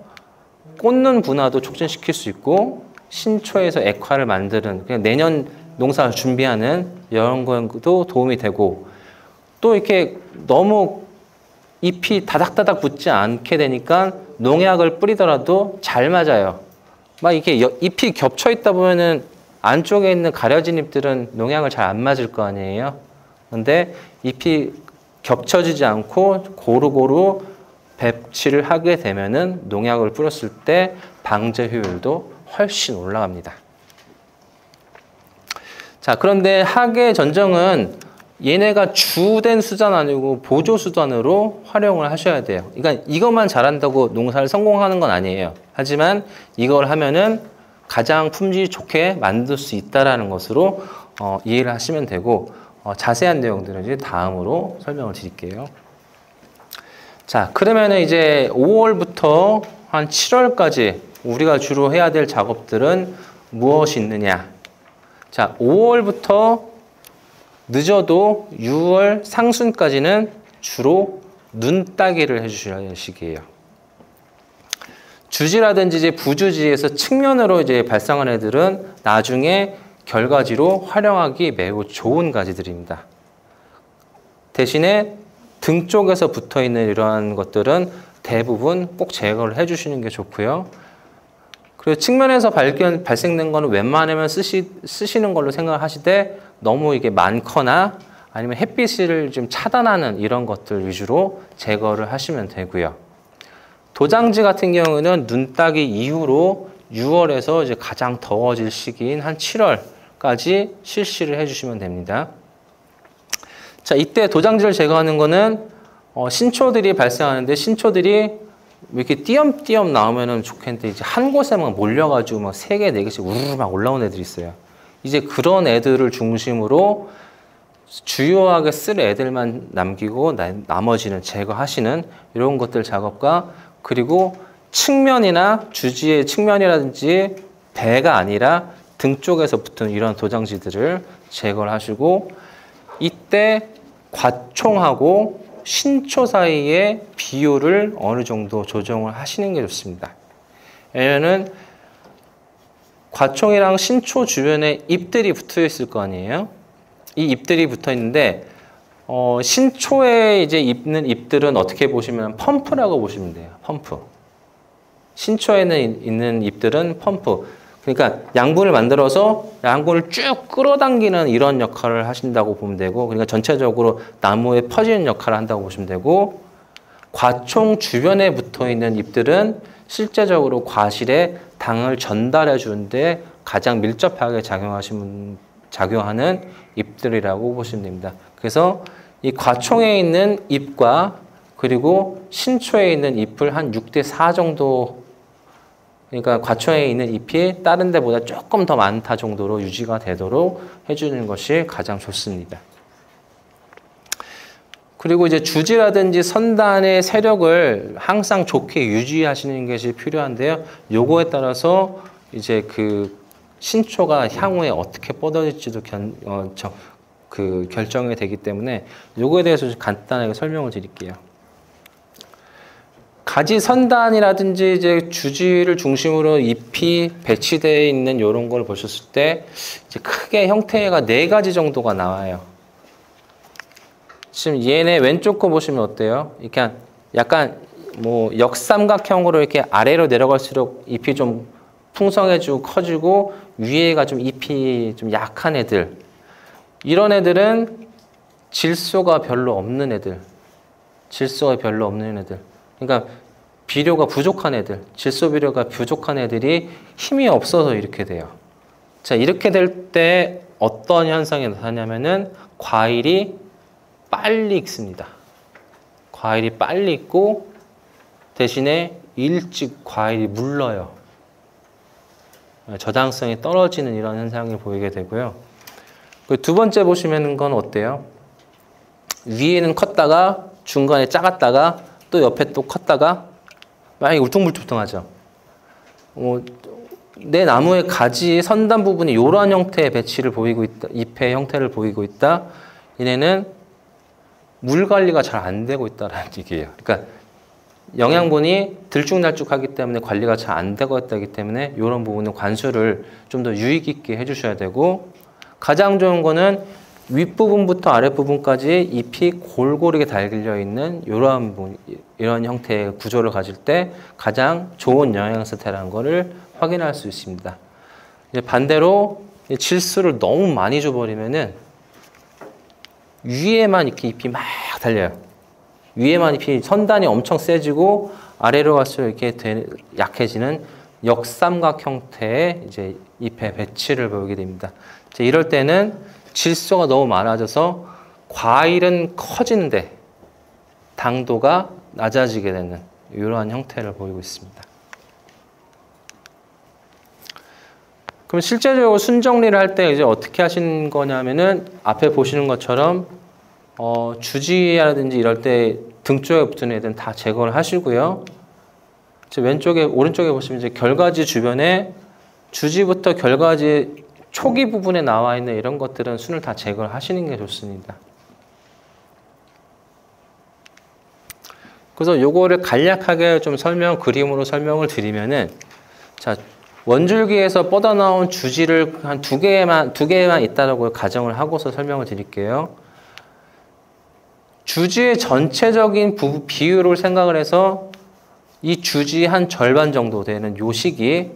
꽂는 분화도 촉진시킬 수 있고 신초에서 액화를 만드는 그냥 내년 농사를 준비하는 이런 것도 도움이 되고 또 이렇게 너무 잎이 다닥다닥 붙지 않게 되니까 농약을 뿌리더라도 잘 맞아요. 막 이렇게 잎이 겹쳐 있다 보면은 안쪽에 있는 가려진 잎들은 농약을 잘 안 맞을 거 아니에요. 근데 잎이 겹쳐지지 않고 고루고루 배치를 하게 되면은 농약을 뿌렸을 때 방제 효율도 훨씬 올라갑니다. 자, 그런데 하계 전정은 얘네가 주된 수단 아니고 보조 수단으로 활용을 하셔야 돼요. 그러니까 이것만 잘한다고 농사를 성공하는 건 아니에요. 하지만 이걸 하면은 가장 품질이 좋게 만들 수 있다라는 것으로 이해를 하시면 되고 자세한 내용들은 이제 다음으로 설명을 드릴게요. 자, 그러면은 이제 5월부터 한 7월까지 우리가 주로 해야 될 작업들은 무엇이 있느냐? 자, 5월부터 늦어도 6월 상순까지는 주로 눈 따기를 해주셔야 할 시기예요. 주지라든지 이제 부주지에서 측면으로 이제 발생한 애들은 나중에 결과지로 활용하기 매우 좋은 가지들입니다. 대신에 등 쪽에서 붙어 있는 이러한 것들은 대부분 꼭 제거를 해주시는 게 좋고요. 그리고 측면에서 발생된 거는 웬만하면 쓰시는 걸로 생각을 하시되 너무 이게 많거나 아니면 햇빛을 좀 차단하는 이런 것들 위주로 제거를 하시면 되고요. 도장지 같은 경우는 눈 따기 이후로 6월에서 이제 가장 더워질 시기인 한 7월까지 실시를 해주시면 됩니다. 자, 이때 도장지를 제거하는 거는 신초들이 발생하는데 신초들이 이렇게 띄엄띄엄 나오면은 좋겠는데 이제 한 곳에만 몰려가지고 막 3개, 4개씩 우르르 막 올라온 애들이 있어요. 이제 그런 애들을 중심으로 주요하게 쓸 애들만 남기고 나머지는 제거하시는 이런 것들 작업과 그리고 측면이나 주지의 측면이라든지 배가 아니라 등 쪽에서 붙은 이런 도장지들을 제거를 하시고 이때 과총하고 신초 사이의 비율을 어느 정도 조정을 하시는 게 좋습니다. 왜냐면은 과총이랑 신초 주변에 잎들이 붙어 있을 거 아니에요? 이 잎들이 붙어 있는데 신초에 이제 있는 잎들은 어떻게 보시면 펌프라고 보시면 돼요. 펌프. 신초에는 있는 잎들은 펌프. 그러니까 양분을 만들어서 양분을 쭉 끌어당기는 이런 역할을 하신다고 보면 되고, 그러니까 전체적으로 나무에 퍼지는 역할을 한다고 보시면 되고, 과총 주변에 붙어 있는 잎들은 실제적으로 과실에 당을 전달해 주는데 가장 밀접하게 작용하는 잎들이라고 보시면 됩니다. 그래서 이 과총에 있는 잎과 그리고 신초에 있는 잎을 한 6대 4 정도의 그러니까 과초에 있는 잎이 다른 데보다 조금 더 많다 정도로 유지가 되도록 해주는 것이 가장 좋습니다. 그리고 이제 주지라든지 선단의 세력을 항상 좋게 유지하시는 것이 필요한데요. 요거에 따라서 이제 그 신초가 향후에 어떻게 뻗어질지도 결정이 되기 때문에 요거에 대해서 좀 간단하게 설명을 드릴게요. 가지 선단이라든지 이제 주지를 중심으로 잎이 배치되어 있는 이런 걸 보셨을 때 이제 크게 형태가 4가지 정도가 나와요. 지금 얘네 왼쪽 거 보시면 어때요? 이렇게 약간 뭐 역삼각형으로 이렇게 아래로 내려갈수록 잎이 좀 풍성해지고 커지고 위에가 좀 잎이 좀 약한 애들. 이런 애들은 질소가 별로 없는 애들. 질소가 별로 없는 애들. 그러니까 비료가 부족한 애들, 질소 비료가 부족한 애들이 힘이 없어서 이렇게 돼요. 자, 이렇게 될 때 어떤 현상이 나타나냐면은 과일이 빨리 익습니다. 과일이 빨리 익고 대신에 일찍 과일이 물러요. 저장성이 떨어지는 이런 현상을 보이게 되고요. 두 번째 보시면 건 어때요? 위에는 컸다가 중간에 작았다가 또 옆에 또 컸다가 많이 울퉁불퉁하죠. 내 나무의 가지 선단 부분이 이러한 형태의 배치를 보이고 있다. 잎의 형태를 보이고 있다. 얘네는 물 관리가 잘 안 되고 있다는 얘기예요. 그러니까 영양분이 들쭉날쭉하기 때문에 관리가 잘 안 되고 있다기 때문에 이런 부분은 관수를 좀 더 유익 있게 해주셔야 되고, 가장 좋은 거는 윗부분부터 아랫부분까지 잎이 골고루게 달려 있는 이런 형태의 구조를 가질 때 가장 좋은 영양상태라는 것을 확인할 수 있습니다. 반대로 질소를 너무 많이 줘버리면은 위에만 이렇게 잎이 막 달려요. 위에만 잎이 선단이 엄청 세지고 아래로 갈수록 이렇게 약해지는 역삼각 형태의 이제 잎의 배치를 보이게 됩니다. 이럴 때는 질소가 너무 많아져서 과일은 커지는데 당도가 낮아지게 되는 이러한 형태를 보이고 있습니다. 그럼 실제적으로 순정리를 할 때 이제 어떻게 하시는 거냐면은 앞에 보시는 것처럼 주지라든지 이럴 때 등 쪽에 붙은 애들은 다 제거를 하시고요. 왼쪽에 오른쪽에 보시면 이제 결과지 주변에 주지부터 결과지 초기 부분에 나와 있는 이런 것들은 순을 다 제거를 하시는 게 좋습니다. 그래서 요거를 간략하게 좀 그림으로 설명을 드리면은, 자, 원줄기에서 뻗어나온 주지를 한 두 개만 있다라고 가정을 하고서 설명을 드릴게요. 주지의 전체적인 비율을 생각을 해서 이 주지 한 절반 정도 되는 요 시기,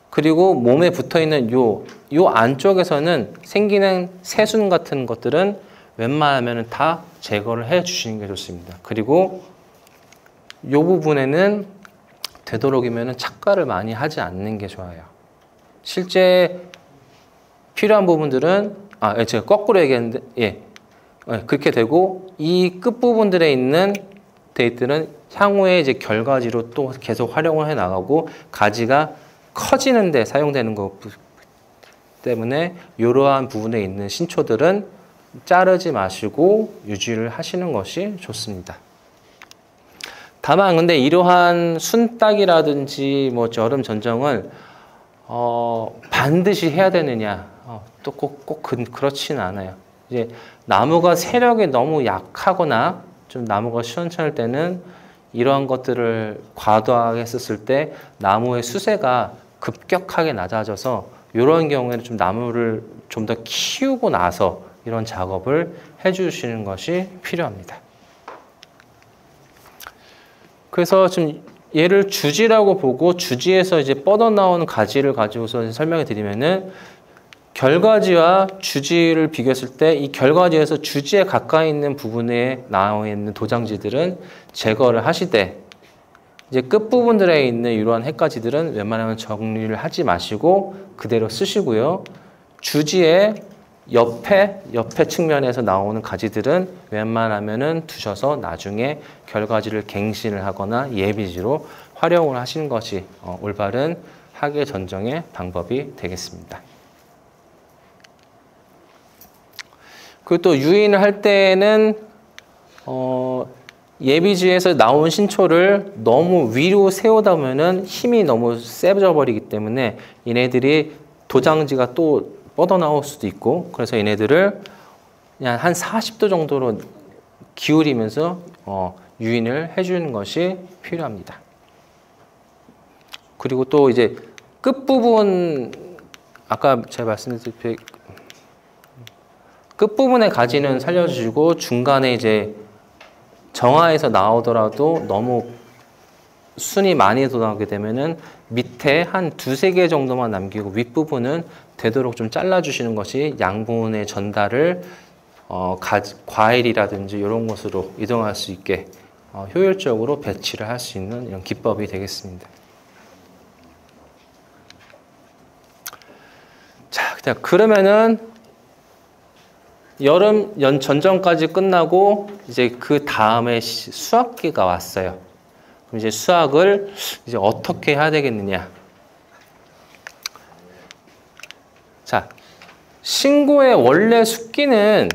그리고 몸에 붙어있는 요 안쪽에서는 생기는 새순 같은 것들은 웬만하면 다 제거를 해 주시는 게 좋습니다. 그리고 요 부분에는 되도록이면 착과를 많이 하지 않는 게 좋아요. 실제 필요한 부분들은, 제가 거꾸로 얘기했는데, 그렇게 되고, 이 끝부분들에 있는 데이트는 향후에 이제 결과지로 또 계속 활용을 해 나가고, 가지가 커지는데 사용되는 것 때문에 이러한 부분에 있는 신초들은 자르지 마시고 유지를 하시는 것이 좋습니다. 다만 근데 이러한 순딱이라든지 뭐 여름 전정을 반드시 해야 되느냐, 또 꼭 그렇지는 않아요. 이제 나무가 세력이 너무 약하거나 좀 나무가 시원찮을 때는 이러한 것들을 과도하게 했었을 때 나무의 수세가 급격하게 낮아져서 이런 경우에는 좀 나무를 좀 더 키우고 나서 이런 작업을 해주시는 것이 필요합니다. 그래서 지금 얘를 주지라고 보고 주지에서 이제 뻗어나오는 가지를 가지고서 설명해 드리면은, 결과지와 주지를 비교했을 때 이 결과지에서 주지에 가까이 있는 부분에 나와 있는 도장지들은 제거를 하시되, 이제 끝부분들에 있는 이러한 햇가지들은 웬만하면 정리를 하지 마시고 그대로 쓰시고요. 주지에 옆에 측면에서 나오는 가지들은 웬만하면은 두셔서 나중에 결과지를 갱신을 하거나 예비지로 활용을 하시는 것이 올바른 학예 전정의 방법이 되겠습니다. 그리고 또 유인을 할 때는 예비지에서 나온 신초를 너무 위로 세우다 보면은 힘이 너무 세져 버리기 때문에 얘네들이 도장지가 또 뻗어나올 수도 있고, 그래서 얘네들을 그냥 한 40도 정도로 기울이면서 유인을 해주는 것이 필요합니다. 그리고 또 이제 끝부분, 아까 제가 말씀드렸듯이 끝부분의 가지는 살려주시고 중간에 이제 정화에서 나오더라도 너무 순이 많이 돋아오게 되면은 밑에 한 두세 개 정도만 남기고 윗부분은 되도록 좀 잘라주시는 것이 양분의 전달을 과일이라든지 이런 것으로 이동할 수 있게 효율적으로 배치를 할 수 있는 이런 기법이 되겠습니다. 자, 그러면은 여름 전전까지 끝나고 이제 그 다음에 수학기가 왔어요. 그럼 이제 수학을 이제 어떻게 해야 되겠느냐? 자, 신고의 원래 숙기는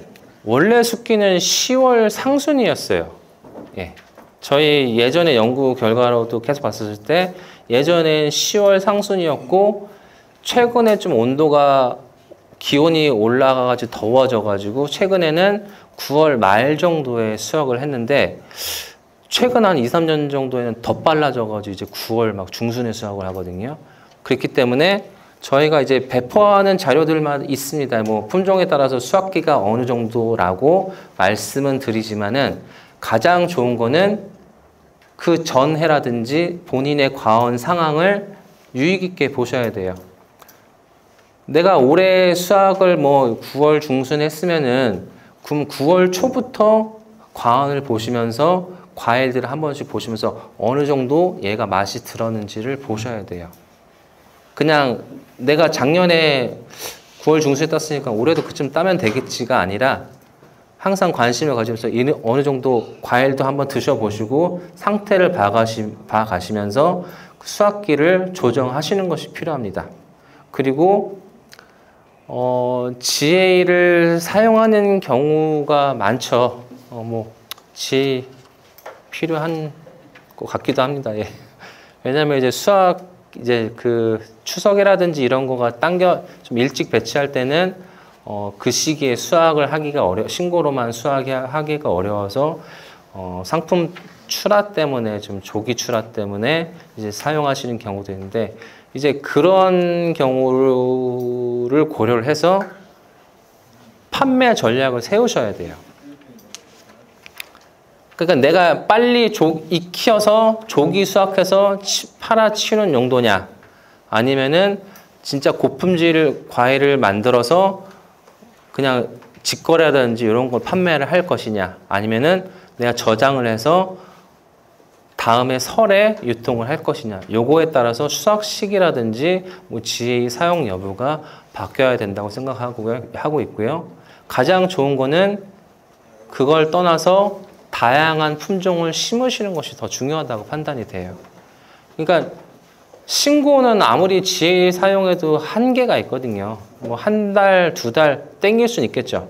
10월 상순이었어요. 예. 저희 예전에 연구 결과로도 계속 봤을 때 예전엔 10월 상순이었고 최근에 좀 온도가 기온이 올라가가지고 더워져가지고 최근에는 9월 말 정도에 수확을 했는데 최근 한 2, 3년 정도에는 더 빨라져가지고 이제 9월 막 중순에 수확을 하거든요. 그렇기 때문에 저희가 이제 배포하는 자료들만 있습니다. 뭐 품종에 따라서 수확기가 어느 정도라고 말씀은 드리지만은 가장 좋은 거는 그 전해라든지 본인의 과원 상황을 유의 깊게 보셔야 돼요. 내가 올해 수확을 뭐 9월 중순에 했으면은 그럼 9월 초부터 과원을 보시면서 과일들을 한 번씩 보시면서 어느 정도 얘가 맛이 들었는지를 보셔야 돼요. 그냥 내가 작년에 9월 중순에 땄으니까 올해도 그쯤 따면 되겠지가 아니라 항상 관심을 가지면서 어느 정도 과일도 한번 드셔보시고 상태를 봐가시면서 수확기를 조정하시는 것이 필요합니다. 그리고 GA를 사용하는 경우가 많죠. 뭐 GA 필요한 것 같기도 합니다. 예. 왜냐하면 이제 수학 이제 그 추석이라든지 이런 거가 좀 일찍 배치할 때는 그 시기에 수확을 하기가 신고로만 수확하기가 어려워서 상품 출하 때문에 좀 조기 출하 때문에 이제 사용하시는 경우도 있는데 이제 그런 경우를 고려를 해서 판매 전략을 세우셔야 돼요. 그러니까 내가 빨리 익혀서 조기 수확해서 팔아치우는 용도냐, 아니면은 진짜 고품질 과일을 만들어서 그냥 직거래라든지 이런 걸 판매를 할 것이냐, 아니면은 내가 저장을 해서 다음에 설에 유통을 할 것이냐, 요거에 따라서 수확 시기라든지 뭐 GA 사용 여부가 바뀌어야 된다고 생각하고 있고요. 가장 좋은 거는 그걸 떠나서 다양한 품종을 심으시는 것이 더 중요하다고 판단이 돼요. 그러니까 신고는 아무리 GA 사용해도 한계가 있거든요. 뭐 한 달, 두 달 땡길 수는 있겠죠.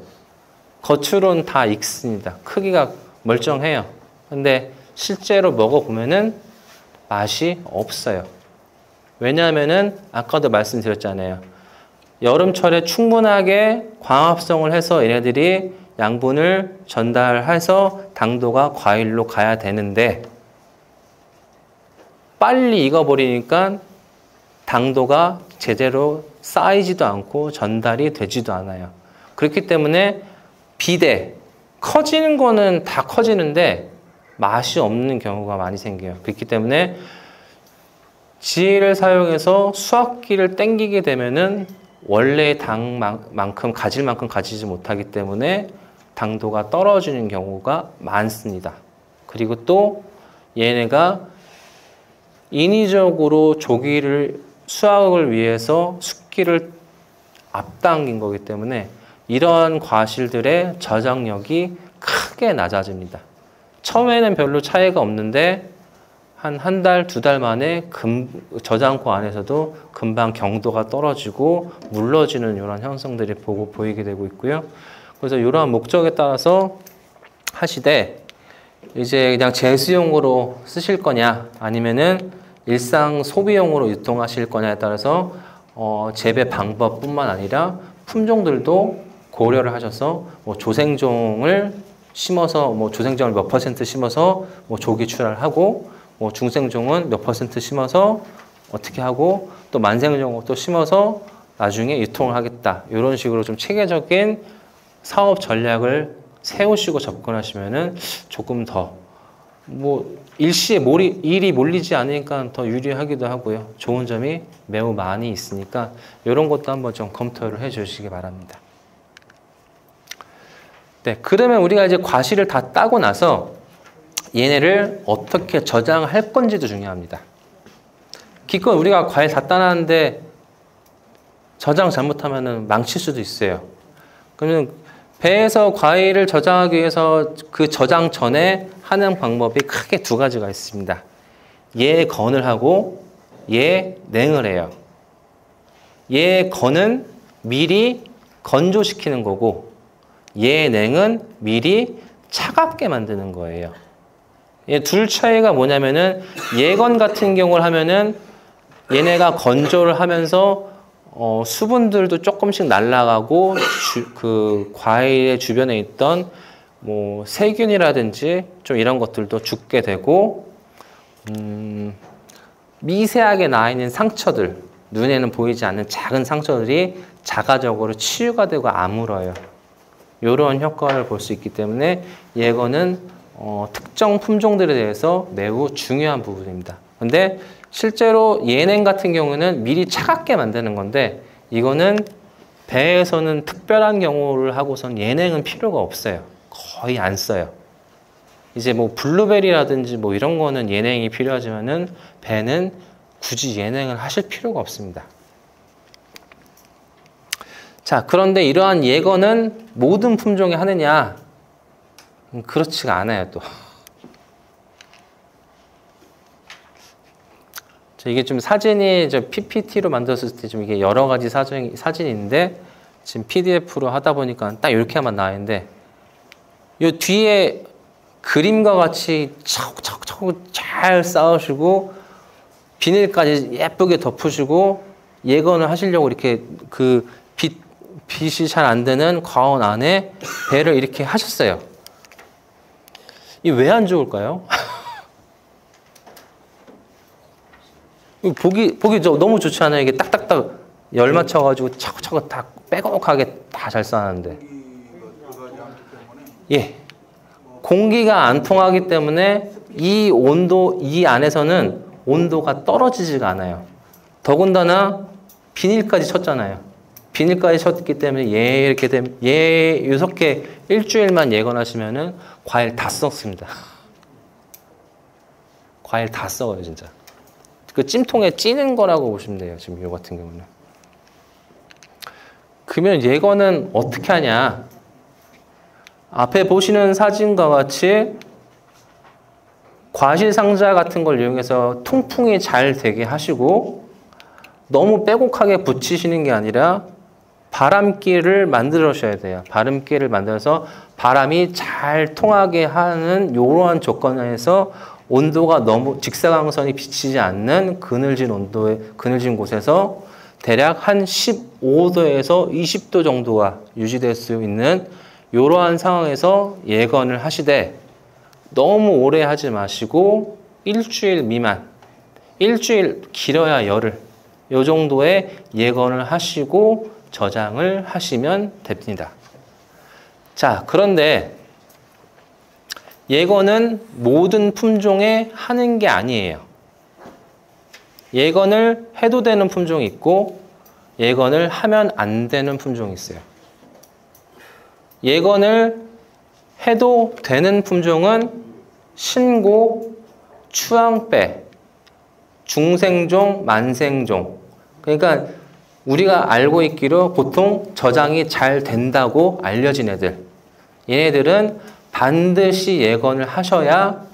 겉으로는 다 익습니다. 크기가 멀쩡해요. 근데 실제로 먹어보면은 맛이 없어요. 왜냐하면은 아까도 말씀드렸잖아요. 여름철에 충분하게 광합성을 해서 얘네들이 양분을 전달해서 당도가 과일로 가야 되는데 빨리 익어버리니까 당도가 제대로 쌓이지도 않고 전달이 되지도 않아요. 그렇기 때문에 커지는 거는 다 커지는데 맛이 없는 경우가 많이 생겨요. 그렇기 때문에 GA를 사용해서 수확기를 땡기게 되면은 원래 당만큼 가질 만큼 가지지 못하기 때문에 당도가 떨어지는 경우가 많습니다. 그리고 또 얘네가 인위적으로 수확을 위해서 숙기를 앞당긴 거기 때문에 이런 과실들의 저장력이 크게 낮아집니다. 처음에는 별로 차이가 없는데 한 달, 두 달 만에 저장고 안에서도 금방 경도가 떨어지고 물러지는 이런 현상들이 보이게 되고 있고요. 그래서 이러한 목적에 따라서 하시되 이제 그냥 제수용으로 쓰실 거냐 아니면은 일상 소비용으로 유통하실 거냐에 따라서 재배 방법뿐만 아니라 품종들도 고려를 하셔서 뭐 조생종을 심어서 뭐 조생종을 몇 % 심어서 뭐 조기 출하를 하고 뭐 중생종은 몇 % 심어서 어떻게 하고 또 만생종을 또 심어서 나중에 유통을 하겠다. 이런 식으로 좀 체계적인 사업 전략을 세우시고 접근하시면은 조금 더 뭐 일시에 일이 몰리지 않으니까 더 유리하기도 하고요. 좋은 점이 매우 많이 있으니까 이런 것도 한번 좀 검토를 해 주시기 바랍니다. 네, 그러면 우리가 이제 과실을 다 따고 나서 얘네를 어떻게 저장할 건지도 중요합니다. 기껏 우리가 과일 다 따놨는데 저장 잘못하면 망칠 수도 있어요. 그러면 배에서 과일을 저장하기 위해서 그 저장 전에 하는 방법이 크게 두 가지가 있습니다. 예건을 하고 예냉을 해요. 예건은 미리 건조시키는 거고 예냉은 미리 차갑게 만드는 거예요. 둘 차이가 뭐냐면은 예건 같은 경우를 하면은 얘네가 건조를 하면서 수분들도 조금씩 날아가고 그 과일의 주변에 있던 뭐 세균이라든지 좀 이런 것들도 죽게 되고 미세하게 나 있는 상처들, 눈에는 보이지 않는 작은 상처들이 자가적으로 치유가 되고 아물어요. 이런 효과를 볼 수 있기 때문에 예거는 특정 품종들에 대해서 매우 중요한 부분입니다. 근데 실제로 예냉 같은 경우는 미리 차갑게 만드는 건데 이거는 배에서는 특별한 경우를 하고선 예냉은 필요가 없어요. 거의 안 써요. 이제 뭐 블루베리라든지 뭐 이런 거는 예냉이 필요하지만은 배는 굳이 예냉을 하실 필요가 없습니다. 자, 그런데 이러한 예거는 모든 품종에 하느냐? 그렇지가 않아요, 또. 이게 좀 사진이 저 PPT로 만들었을 때 좀 이게 여러 가지 사진인데 지금 PDF로 하다 보니까 딱 이렇게만 나왔는데 이 뒤에 그림과 같이 차곡차곡 잘 쌓으시고 비닐까지 예쁘게 덮으시고 예건을 하시려고 이렇게 그 빛이 잘 안 되는 과원 안에 배를 이렇게 하셨어요. 이 왜 안 좋을까요? 보기 너무 좋지 않아요? 이게 딱딱딱 열 맞춰가지고 차곡차곡 다 빼곡하게 다 잘 쌓았는데. 예. 공기가 안 통하기 때문에 이 안에서는 온도가 떨어지지가 않아요. 더군다나 비닐까지 쳤잖아요. 비닐까지 쳤기 때문에 이렇게 되면 이렇게 일주일만 예건하시면은 과일 다 썩습니다. 과일 다 썩어요, 진짜. 그 찜통에 찌는 거라고 보시면 돼요. 지금 이 같은 경우는. 그러면 예건은 어떻게 하냐? 앞에 보시는 사진과 같이 과실 상자 같은 걸 이용해서 통풍이 잘 되게 하시고 너무 빼곡하게 붙이시는 게 아니라 바람길을 만들어셔야 돼요. 바람길을 만들어서 바람이 잘 통하게 하는 이러한 조건에서 온도가 너무 직사광선이 비치지 않는 그늘진 곳에서 대략 한 15도에서 20도 정도가 유지될 수 있는 이러한 상황에서 예건을 하시되 너무 오래 하지 마시고 일주일 미만, 일주일 길어야 열흘 이 정도의 예건을 하시고 저장을 하시면 됩니다. 자, 그런데 예건은 모든 품종에 하는 게 아니에요. 예건을 해도 되는 품종이 있고 예건을 하면 안 되는 품종이 있어요. 예건을 해도 되는 품종은 신고, 추앙배, 중생종, 만생종. 그러니까 우리가 알고 있기로 보통 저장이 잘 된다고 알려진 애들. 얘네들은 반드시 예건을 하셔야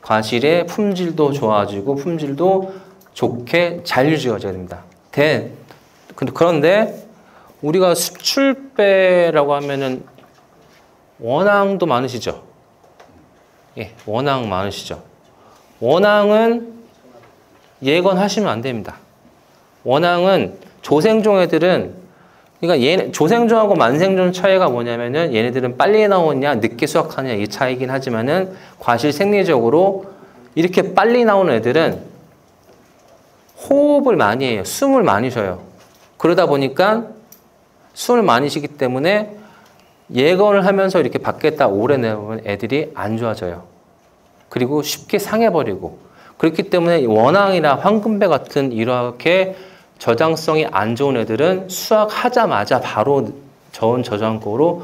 과실의 품질도 좋아지고 품질도 좋게 잘 유지가 됩니다. 그런데 우리가 수출배라고 하면은 원앙도 많으시죠? 예, 원앙 많으시죠? 원앙은 예건하시면 안 됩니다. 원앙은 조생종 애들은, 그러니까 조생종하고 만생종 차이가 뭐냐면은 얘네들은 빨리 나오냐 늦게 수확하냐 이 차이긴 하지만은 과실 생리적으로 이렇게 빨리 나오는 애들은 호흡을 많이 해요. 숨을 많이 쉬어요. 그러다 보니까 숨을 많이 쉬기 때문에 예건을 하면서 이렇게 밖에다 오래 내보면 애들이 안 좋아져요. 그리고 쉽게 상해버리고. 그렇기 때문에 원앙이나 황금배 같은 이렇게 저장성이 안 좋은 애들은 수확하자마자 바로 저온 저장고로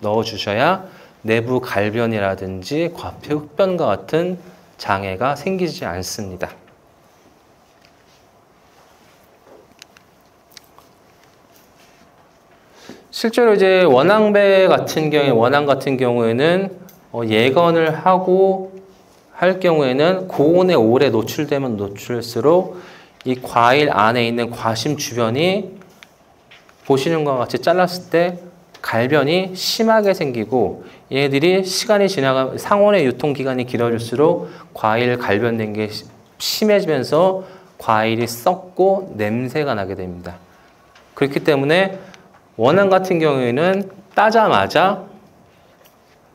넣어주셔야 내부 갈변이라든지 과폐 흡변과 같은 장애가 생기지 않습니다. 실제로 이제 원앙 같은 경우에는 예건을 하고 할 경우에는 고온에 오래 노출되면 노출할수록 이 과일 안에 있는 과심 주변이 보시는 것과 같이 잘랐을 때 갈변이 심하게 생기고 얘네들이 시간이 지나가 상온의 유통기간이 길어질수록 과일 갈변된 게 심해지면서 과일이 썩고 냄새가 나게 됩니다. 그렇기 때문에 원앙 같은 경우에는 따자마자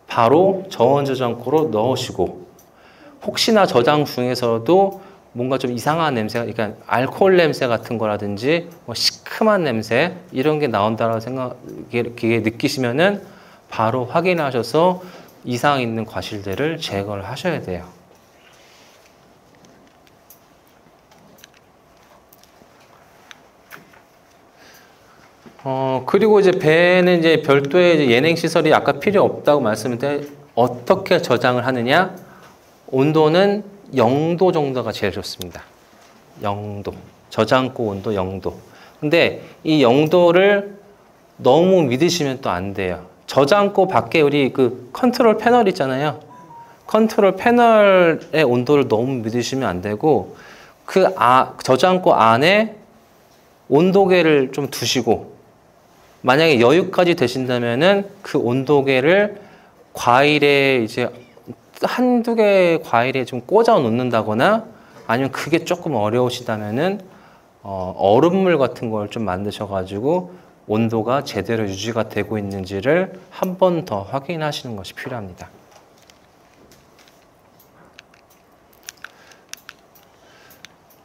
바로 저온 저장고로 넣으시고 혹시나 저장 중에서도 뭔가 좀 이상한 냄새가, 그러니까 알코올 냄새 같은 거라든지 뭐 시큼한 냄새 이런 게 나온다고 이렇게 느끼시면은 바로 확인하셔서 이상 있는 과실들을 제거를 하셔야 돼요. 그리고 이제 배는 이제 별도의 이제 예냉 시설이 아까 필요 없다고 말씀드렸는데 어떻게 저장을 하느냐? 온도는 0도 정도가 제일 좋습니다. 0도. 저장고 온도 0도. 근데 이 0도를 너무 믿으시면 또 안 돼요. 저장고 밖에 우리 그 컨트롤 패널 있잖아요. 컨트롤 패널의 온도를 너무 믿으시면 안 되고 저장고 안에 온도계를 좀 두시고 만약에 여유까지 되신다면은 그 온도계를 과일에 이제 한두 개 과일에 좀 꽂아 놓는다거나 아니면 그게 조금 어려우시다면은 얼음물 같은 걸 좀 만드셔가지고 온도가 제대로 유지가 되고 있는지를 한 번 더 확인하시는 것이 필요합니다.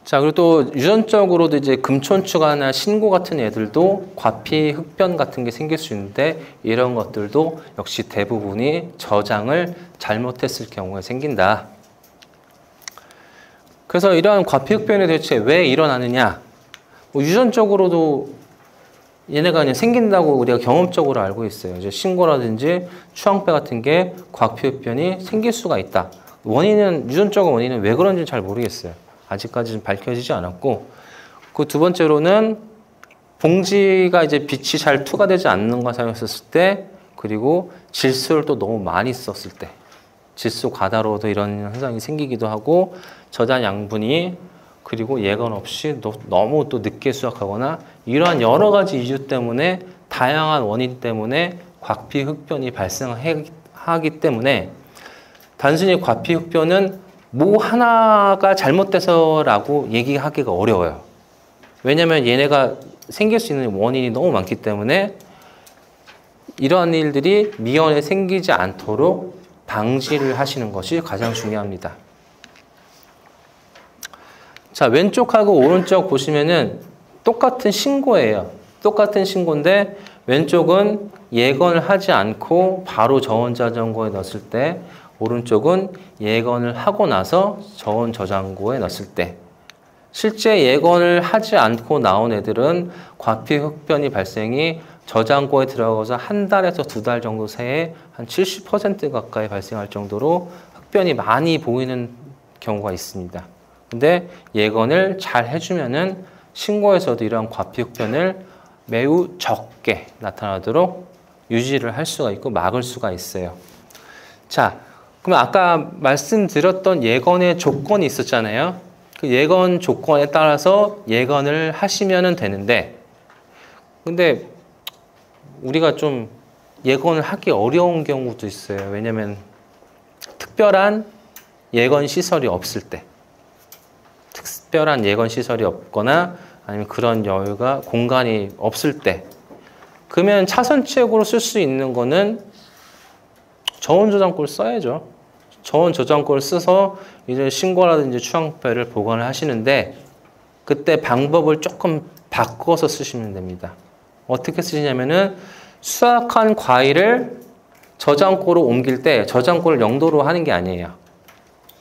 자, 그리고 또 유전적으로도 이제 금촌추가나 신고 같은 애들도 과피 흡변 같은 게 생길 수 있는데 이런 것들도 역시 대부분이 저장을 잘못했을 경우에 생긴다. 그래서 이러한 과피 흡변이 대체 왜 일어나느냐? 뭐 유전적으로도 얘네가 그냥 생긴다고 우리가 경험적으로 알고 있어요. 이제 신고라든지 추황배 같은 게 과피 흡변이 생길 수가 있다. 유전적인 원인은 왜 그런지 잘 모르겠어요. 아직까지 좀 밝혀지지 않았고, 그 두 번째로는 봉지가 이제 빛이 잘 투과되지 않는 거 사용했을 때, 그리고 질소를 또 너무 많이 썼을 때, 질소 과다로도 이런 현상이 생기기도 하고, 저장 양분이 그리고 예건 없이 너무 또 늦게 수확하거나 이러한 여러 가지 이유 때문에 다양한 원인 때문에 과피 흡변이 발생하기 때문에 단순히 과피 흡변은 뭐 하나가 잘못돼서라고 얘기하기가 어려워요. 왜냐하면 얘네가 생길 수 있는 원인이 너무 많기 때문에 이러한 일들이 미연에 생기지 않도록 방지를 하시는 것이 가장 중요합니다. 자, 왼쪽하고 오른쪽 보시면은 똑같은 신고예요. 똑같은 신고인데 왼쪽은 예건을 하지 않고 바로 저온 저장고에 넣었을 때, 오른쪽은 예건을 하고 나서 저온 저장고에 넣었을 때, 실제 예건을 하지 않고 나온 애들은 과피 흡변이 발생이 저장고에 들어가서 한 달에서 두 달 정도 새에 한 70% 가까이 발생할 정도로 흡변이 많이 보이는 경우가 있습니다. 근데 예건을 잘 해주면은 신고에서도 이러한 과피흡변을 매우 적게 나타나도록 유지를 할 수가 있고 막을 수가 있어요. 자, 그럼 아까 말씀드렸던 예건의 조건이 있었잖아요. 그 예건 조건에 따라서 예건을 하시면 되는데, 근데 우리가 좀 예건을 하기 어려운 경우도 있어요. 왜냐면 특별한 예건 시설이 없을 때, 특별한 예건 시설이 없거나 아니면 그런 여유가 공간이 없을 때, 그러면 차선책으로 쓸 수 있는 거는 저온 저장골 써야죠. 저온 저장골 써서 이제 신고라든지 추앙패를 보관을 하시는데, 그때 방법을 조금 바꿔서 쓰시면 됩니다. 어떻게 쓰시냐면은 수확한 과일을 저장고로 옮길 때 저장고를 0도로 하는 게 아니에요.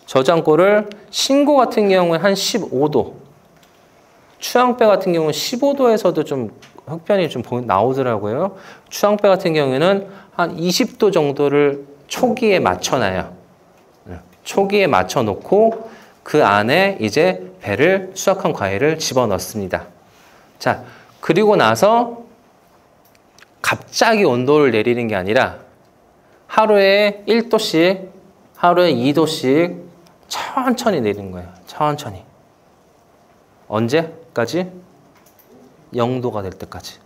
저장고를 신고 같은 경우에 한 15도, 추앙배 같은 경우는 15도에서도 좀 흡변이 좀 나오더라고요. 추앙배 같은 경우에는 한 20도 정도를 초기에 맞춰놔요. 초기에 맞춰놓고 그 안에 이제 배를 수확한 과일을 집어넣습니다. 자, 그리고 나서 갑자기 온도를 내리는 게 아니라 하루에 1도씩, 하루에 2도씩 천천히 내리는 거예요. 천천히. 언제까지? 0도가 될 때까지.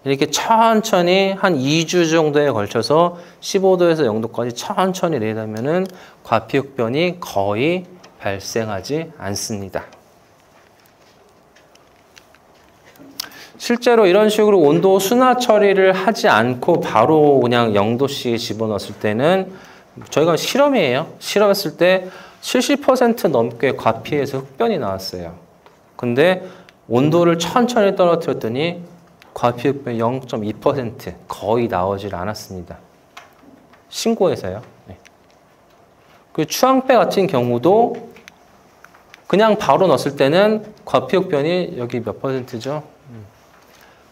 이렇게 천천히 한 2주 정도에 걸쳐서 15도에서 0도까지 천천히 내리면은 과피흡변이 거의 발생하지 않습니다. 실제로 이런 식으로 온도 순화 처리를 하지 않고 바로 그냥 0도씩 집어넣었을 때는 저희가 실험이에요. 실험했을 때 70% 넘게 과피에서 흡변이 나왔어요. 근데 온도를 천천히 떨어뜨렸더니 과피흡변 0.2% 거의 나오질 않았습니다. 신고해서요. 네. 그 추앙배 같은 경우도 그냥 바로 넣었을 때는 과피흡변이 여기 몇 퍼센트죠?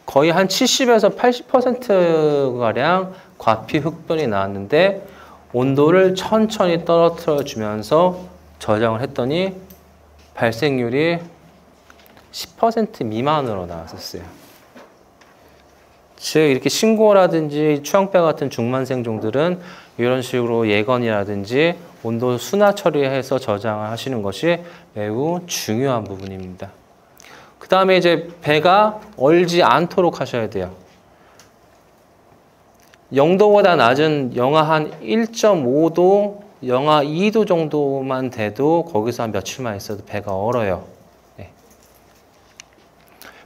거의 한 70에서 80%가량 과피흡변이 나왔는데 온도를 천천히 떨어뜨려 주면서 저장을 했더니 발생률이 10% 미만으로 나왔었어요. 즉 이렇게 신고라든지 추앙배 같은 중만생종들은 이런 식으로 예건이라든지 온도 순화 처리해서 저장을 하시는 것이 매우 중요한 부분입니다. 그 다음에 이제 배가 얼지 않도록 하셔야 돼요. 0도보다 낮은 영하 한 1.5도, 영하 2도 정도만 돼도 거기서 한 며칠만 있어도 배가 얼어요. 네.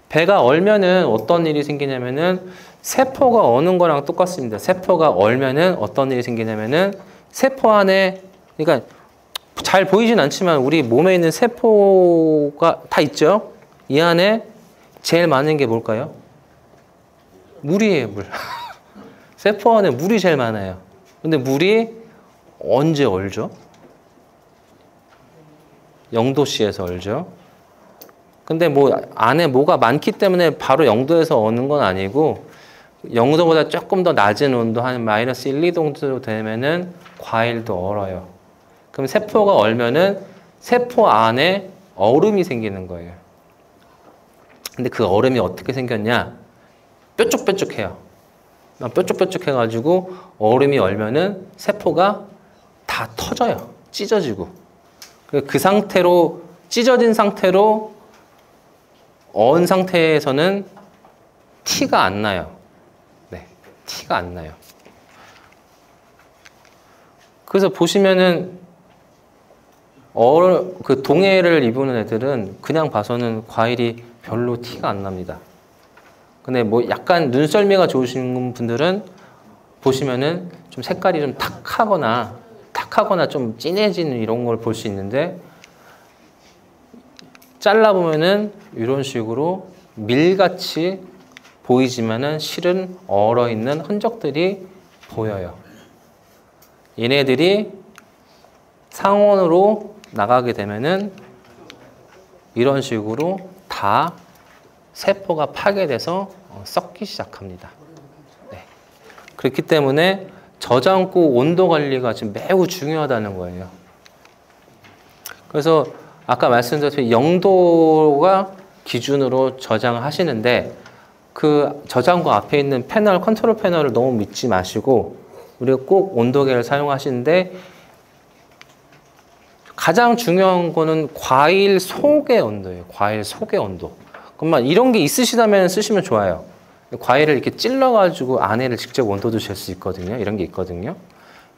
배가 얼면은 어떤 일이 생기냐면은 세포가 어는 거랑 똑같습니다. 세포가 얼면은 어떤 일이 생기냐면은 세포 안에, 그러니까 잘 보이진 않지만 우리 몸에 있는 세포가 다 있죠? 이 안에 제일 많은 게 뭘까요? 물이에요, 물. 세포 안에 물이 제일 많아요. 근데 물이 언제 얼죠? 0도씨에서 얼죠. 근데 뭐 안에 뭐가 많기 때문에 바로 0도에서 어는 건 아니고 0도보다 조금 더 낮은 온도 한 마이너스 1, 2도 되면은 과일도 얼어요. 그럼 세포가 얼면은 세포 안에 얼음이 생기는 거예요. 근데 그 얼음이 어떻게 생겼냐? 뾰족뾰족해요. 뾰족뾰족해가지고 얼음이 얼면은 세포가 다 터져요. 찢어지고. 그 상태로, 찢어진 상태로 언 상태에서는 티가 안 나요. 네, 티가 안 나요. 그래서 보시면은 그 동해를 입은 애들은 그냥 봐서는 과일이 별로 티가 안 납니다. 근데 뭐 약간 눈썰미가 좋으신 분들은 보시면은 좀 색깔이 좀 탁하거나 좀 진해지는 이런 걸 볼 수 있는데 잘라보면은 이런 식으로 밀같이 보이지만은 실은 얼어있는 흔적들이 보여요. 얘네들이 상온으로 나가게 되면은 이런 식으로 다 세포가 파괴돼서 썩기 시작합니다. 네. 그렇기 때문에 저장고 온도 관리가 지금 매우 중요하다는 거예요. 그래서 아까 말씀드렸듯이 0도가 기준으로 저장하시는데 그 저장고 앞에 있는 패널, 컨트롤 패널을 너무 믿지 마시고 우리가 꼭 온도계를 사용하시는데 가장 중요한 거는 과일 속의 온도예요. 과일 속의 온도. 그러면 이런 게 있으시다면 쓰시면 좋아요. 과일을 이렇게 찔러가지고 안에를 직접 온도도 잴 수 있거든요. 이런 게 있거든요.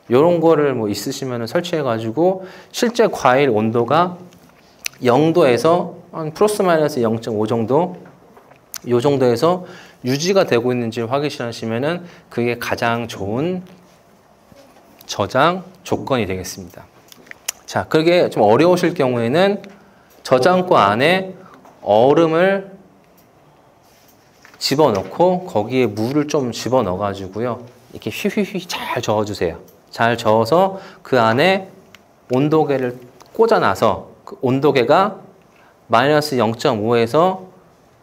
이런 거를 뭐 있으시면 설치해가지고 실제 과일 온도가 0도에서 한 플러스 마이너스 0.5 정도 이 정도에서 유지가 되고 있는지를 확인하시면은 그게 가장 좋은 저장 조건이 되겠습니다. 자, 그게 좀 어려우실 경우에는 저장고 안에 얼음을 집어넣고 거기에 물을 좀 집어넣어 가지고요. 이렇게 휘휘휘 잘 저어주세요. 잘 저어서 그 안에 온도계를 꽂아놔서 그 온도계가 마이너스 0.5에서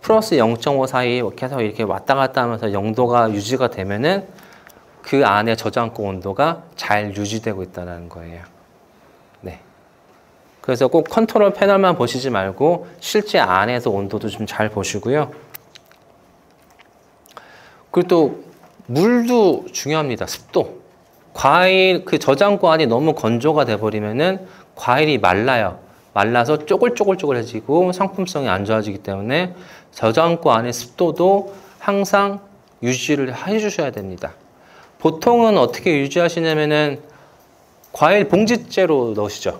플러스 0.5 사이 계속 이렇게 왔다 갔다 하면서 0도가 유지가 되면은 그 안에 저장고 온도가 잘 유지되고 있다는 거예요. 네. 그래서 꼭 컨트롤 패널만 보시지 말고 실제 안에서 온도도 좀 잘 보시고요. 그리고 또 물도 중요합니다. 습도. 과일 그 저장고 안이 너무 건조가 돼 버리면은 과일이 말라요. 말라서 쪼글쪼글쪼글해지고 상품성이 안 좋아지기 때문에 저장고 안의 습도도 항상 유지를 해주셔야 됩니다. 보통은 어떻게 유지하시냐면은 과일 봉지째로 넣으시죠.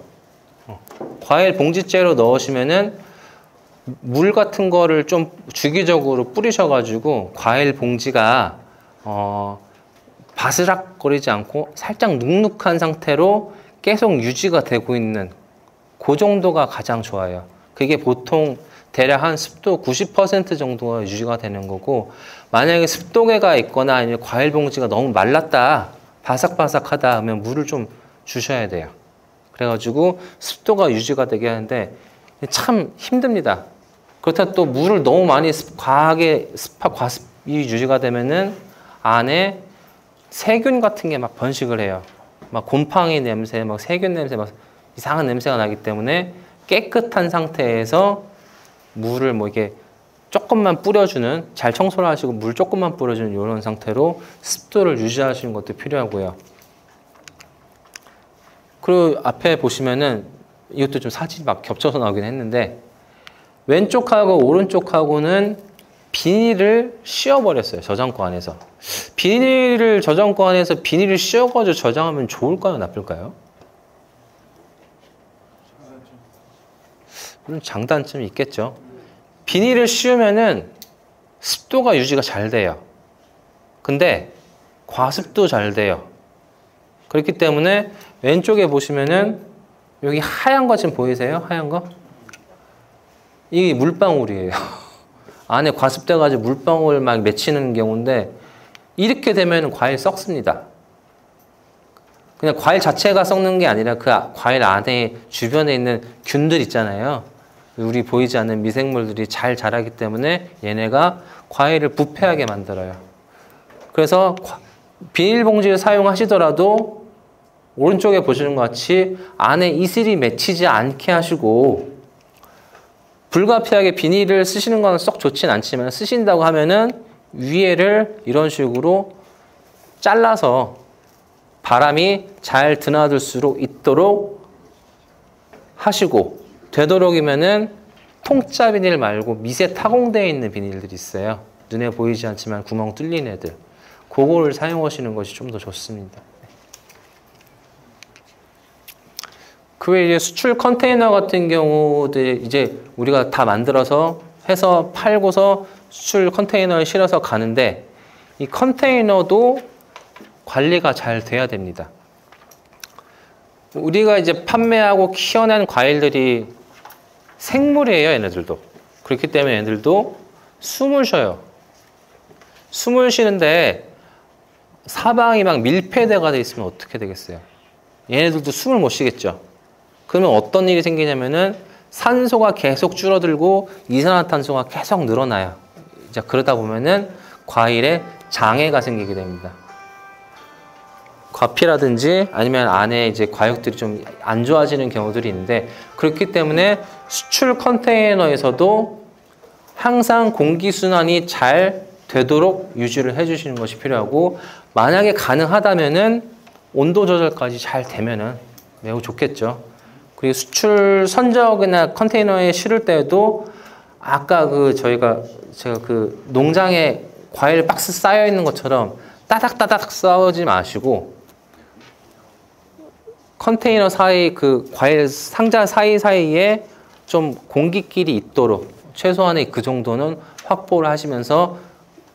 과일 봉지째로 넣으시면은 물 같은 거를 좀 주기적으로 뿌리셔가지고 과일 봉지가 바스락거리지 않고 살짝 눅눅한 상태로 계속 유지가 되고 있는 그 정도가 가장 좋아요. 그게 보통 대략 한 습도 90% 정도가 유지가 되는 거고, 만약에 습도계가 있거나 아니면 과일 봉지가 너무 말랐다, 바삭바삭하다 하면 물을 좀 주셔야 돼요. 그래가지고 습도가 유지가 되게 하는데 참 힘듭니다. 그렇다고 또 물을 너무 많이 과하게 과습이 유지가 되면은 안에 세균 같은 게 막 번식을 해요. 막 곰팡이 냄새, 막 세균 냄새, 막 이상한 냄새가 나기 때문에 깨끗한 상태에서 물을 뭐 이렇게 조금만 뿌려주는, 잘 청소를 하시고 물 조금만 뿌려주는 이런 상태로 습도를 유지하시는 것도 필요하고요. 그리고 앞에 보시면은 이것도 좀 사진이 막 겹쳐서 나오긴 했는데 왼쪽하고 오른쪽하고는 비닐을 씌워버렸어요. 저장고 안에서. 비닐을 저장고 안에서 비닐을 씌워가지고 저장하면 좋을까요? 나쁠까요? 물론 장단점이 있겠죠. 비닐을 씌우면은 습도가 유지가 잘 돼요. 근데 과습도 잘 돼요. 그렇기 때문에 왼쪽에 보시면은 여기 하얀 거 지금 보이세요? 하얀 거? 이게 물방울이에요. 안에 과습돼가지고 물방울 막 맺히는 경우인데 이렇게 되면 과일 썩습니다. 그냥 과일 자체가 썩는 게 아니라 그 과일 안에 주변에 있는 균들 있잖아요. 우리 보이지 않는 미생물들이 잘 자라기 때문에 얘네가 과일을 부패하게 만들어요. 그래서 비닐봉지를 사용하시더라도 오른쪽에 보시는 것 같이 안에 이슬이 맺히지 않게 하시고, 불가피하게 비닐을 쓰시는 건 썩 좋진 않지만 쓰신다고 하면은 위에를 이런 식으로 잘라서 바람이 잘 드나들 수 있도록 하시고, 되도록이면은 통짜 비닐 말고 미세 타공되어 있는 비닐들이 있어요. 눈에 보이지 않지만 구멍 뚫린 애들. 그거를 사용하시는 것이 좀 더 좋습니다. 그 외에 이제 수출 컨테이너 같은 경우도 이제 우리가 다 만들어서 해서 팔고서 수출 컨테이너에 실어서 가는데, 이 컨테이너도 관리가 잘 돼야 됩니다. 우리가 이제 판매하고 키워낸 과일들이 생물이에요, 얘네들도. 그렇기 때문에 얘네들도 숨을 쉬어요. 숨을 쉬는데 사방이 막 밀폐대가 돼 있으면 어떻게 되겠어요? 얘네들도 숨을 못 쉬겠죠. 그러면 어떤 일이 생기냐면은 산소가 계속 줄어들고 이산화탄소가 계속 늘어나요. 이제 그러다 보면은 과일에 장애가 생기게 됩니다. 과피라든지 아니면 안에 이제 과육들이 좀 안 좋아지는 경우들이 있는데, 그렇기 때문에 수출 컨테이너에서도 항상 공기순환이 잘 되도록 유지를 해주시는 것이 필요하고, 만약에 가능하다면은 온도 조절까지 잘 되면은 매우 좋겠죠. 그리고 수출 선적이나 컨테이너에 실을 때도 아까 제가 그 농장에 과일 박스 쌓여 있는 것처럼 따닥따닥 쌓지 마시고, 컨테이너 사이 그 과일 상자 사이사이에 좀 공기길이 있도록 최소한의 그 정도는 확보를 하시면서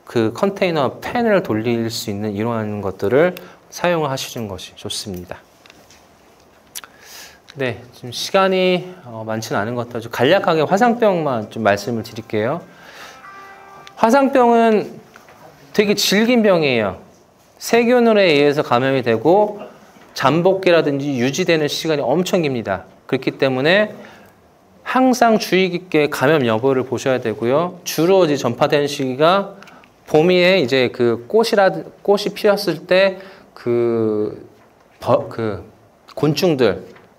그 컨테이너 팬을 돌릴 수 있는 이러한 것들을 사용하시는 것이 좋습니다. 네, 지금 시간이 많지는 않은 것 같아서 간략하게 화상병만 좀 말씀을 드릴게요. 화상병은 되게 질긴 병이에요. 세균에 의해서 감염이 되고 잠복기라든지 유지되는 시간이 엄청 깁니다. 그렇기 때문에 항상 주의 깊게 감염 여부를 보셔야 되고요. 주로 이제 전파되는 시기가 봄에 이제 그 꽃이 피었을 때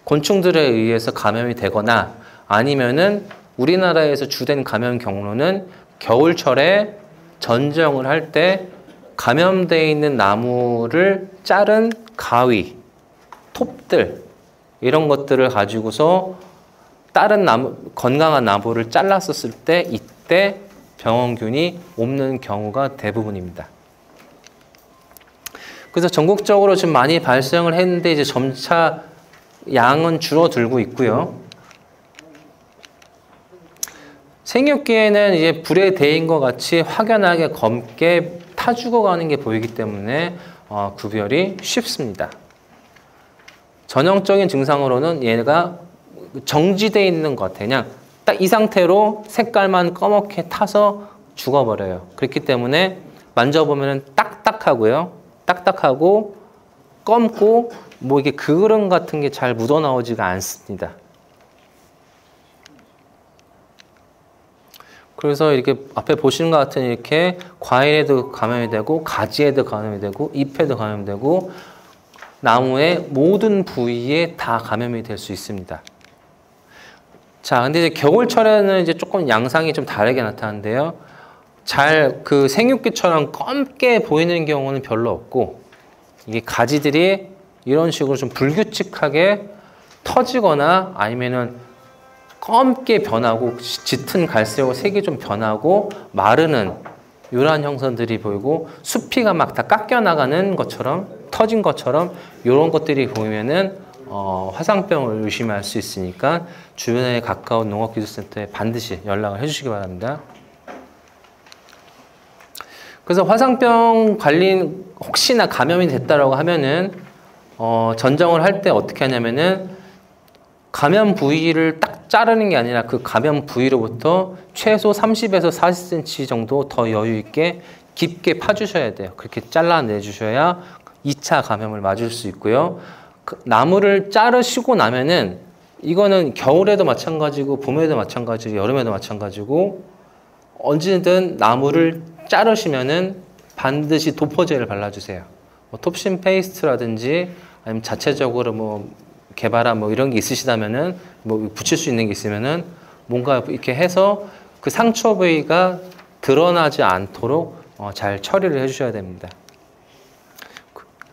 곤충들에 의해서 감염이 되거나, 아니면은 우리나라에서 주된 감염 경로는 겨울철에 전정을 할 때 감염되어 있는 나무를 자른 가위, 톱들 이런 것들을 가지고서 다른 건강한 나무를 잘랐었을 때 이때 병원균이 옮는 경우가 대부분입니다. 그래서 전국적으로 지금 많이 발생을 했는데 이제 점차 양은 줄어들고 있고요. 생육기에는 이제 불에 데인 것 같이 확연하게 검게 타 죽어가는 게 보이기 때문에 구별이 쉽습니다. 전형적인 증상으로는 얘가 정지되어 있는 것 같아요. 그냥 딱 이 상태로 색깔만 검게 타서 죽어버려요. 그렇기 때문에 만져보면 딱딱하고요. 딱딱하고 검고 뭐 이게 그을음 같은 게 잘 묻어나오지가 않습니다. 그래서 이렇게 앞에 보시는 것 같은 이렇게 과일에도 감염이 되고 가지에도 감염이 되고 잎에도 감염이 되고 나무의 모든 부위에 다 감염이 될 수 있습니다. 자, 근데 이제 겨울철에는 이제 조금 양상이 좀 다르게 나타나는데요. 잘 그 생육기처럼 검게 보이는 경우는 별로 없고, 이게 가지들이 이런 식으로 좀 불규칙하게 터지거나 아니면은 검게 변하고 짙은 갈색으로 색이 좀 변하고 마르는 이러한 형상들이 보이고, 수피가 막 다 깎여 나가는 것처럼 터진 것처럼 이런 것들이 보이면은 화상병을 의심할 수 있으니까 주변에 가까운 농업기술센터에 반드시 연락을 해주시기 바랍니다. 그래서 화상병 관리 혹시나 감염이 됐다라고 하면은 전정을 할 때 어떻게 하냐면은 감염 부위를 딱 자르는 게 아니라 그 감염 부위로부터 최소 30에서 40cm 정도 더 여유 있게 깊게 파주셔야 돼요. 그렇게 잘라내 주셔야 2차 감염을 맞을 수 있고요. 나무를 자르시고 나면은 이거는 겨울에도 마찬가지고 봄에도 마찬가지고 여름에도 마찬가지고 언제든 나무를 자르시면은 반드시 도포제를 발라주세요. 뭐 톱신 페이스트라든지 아니면 자체적으로 뭐 개발한 뭐 이런 게 있으시다면은 뭐 붙일 수 있는 게 있으면은 뭔가 이렇게 해서 그 상처 부위가 드러나지 않도록 잘 처리를 해주셔야 됩니다.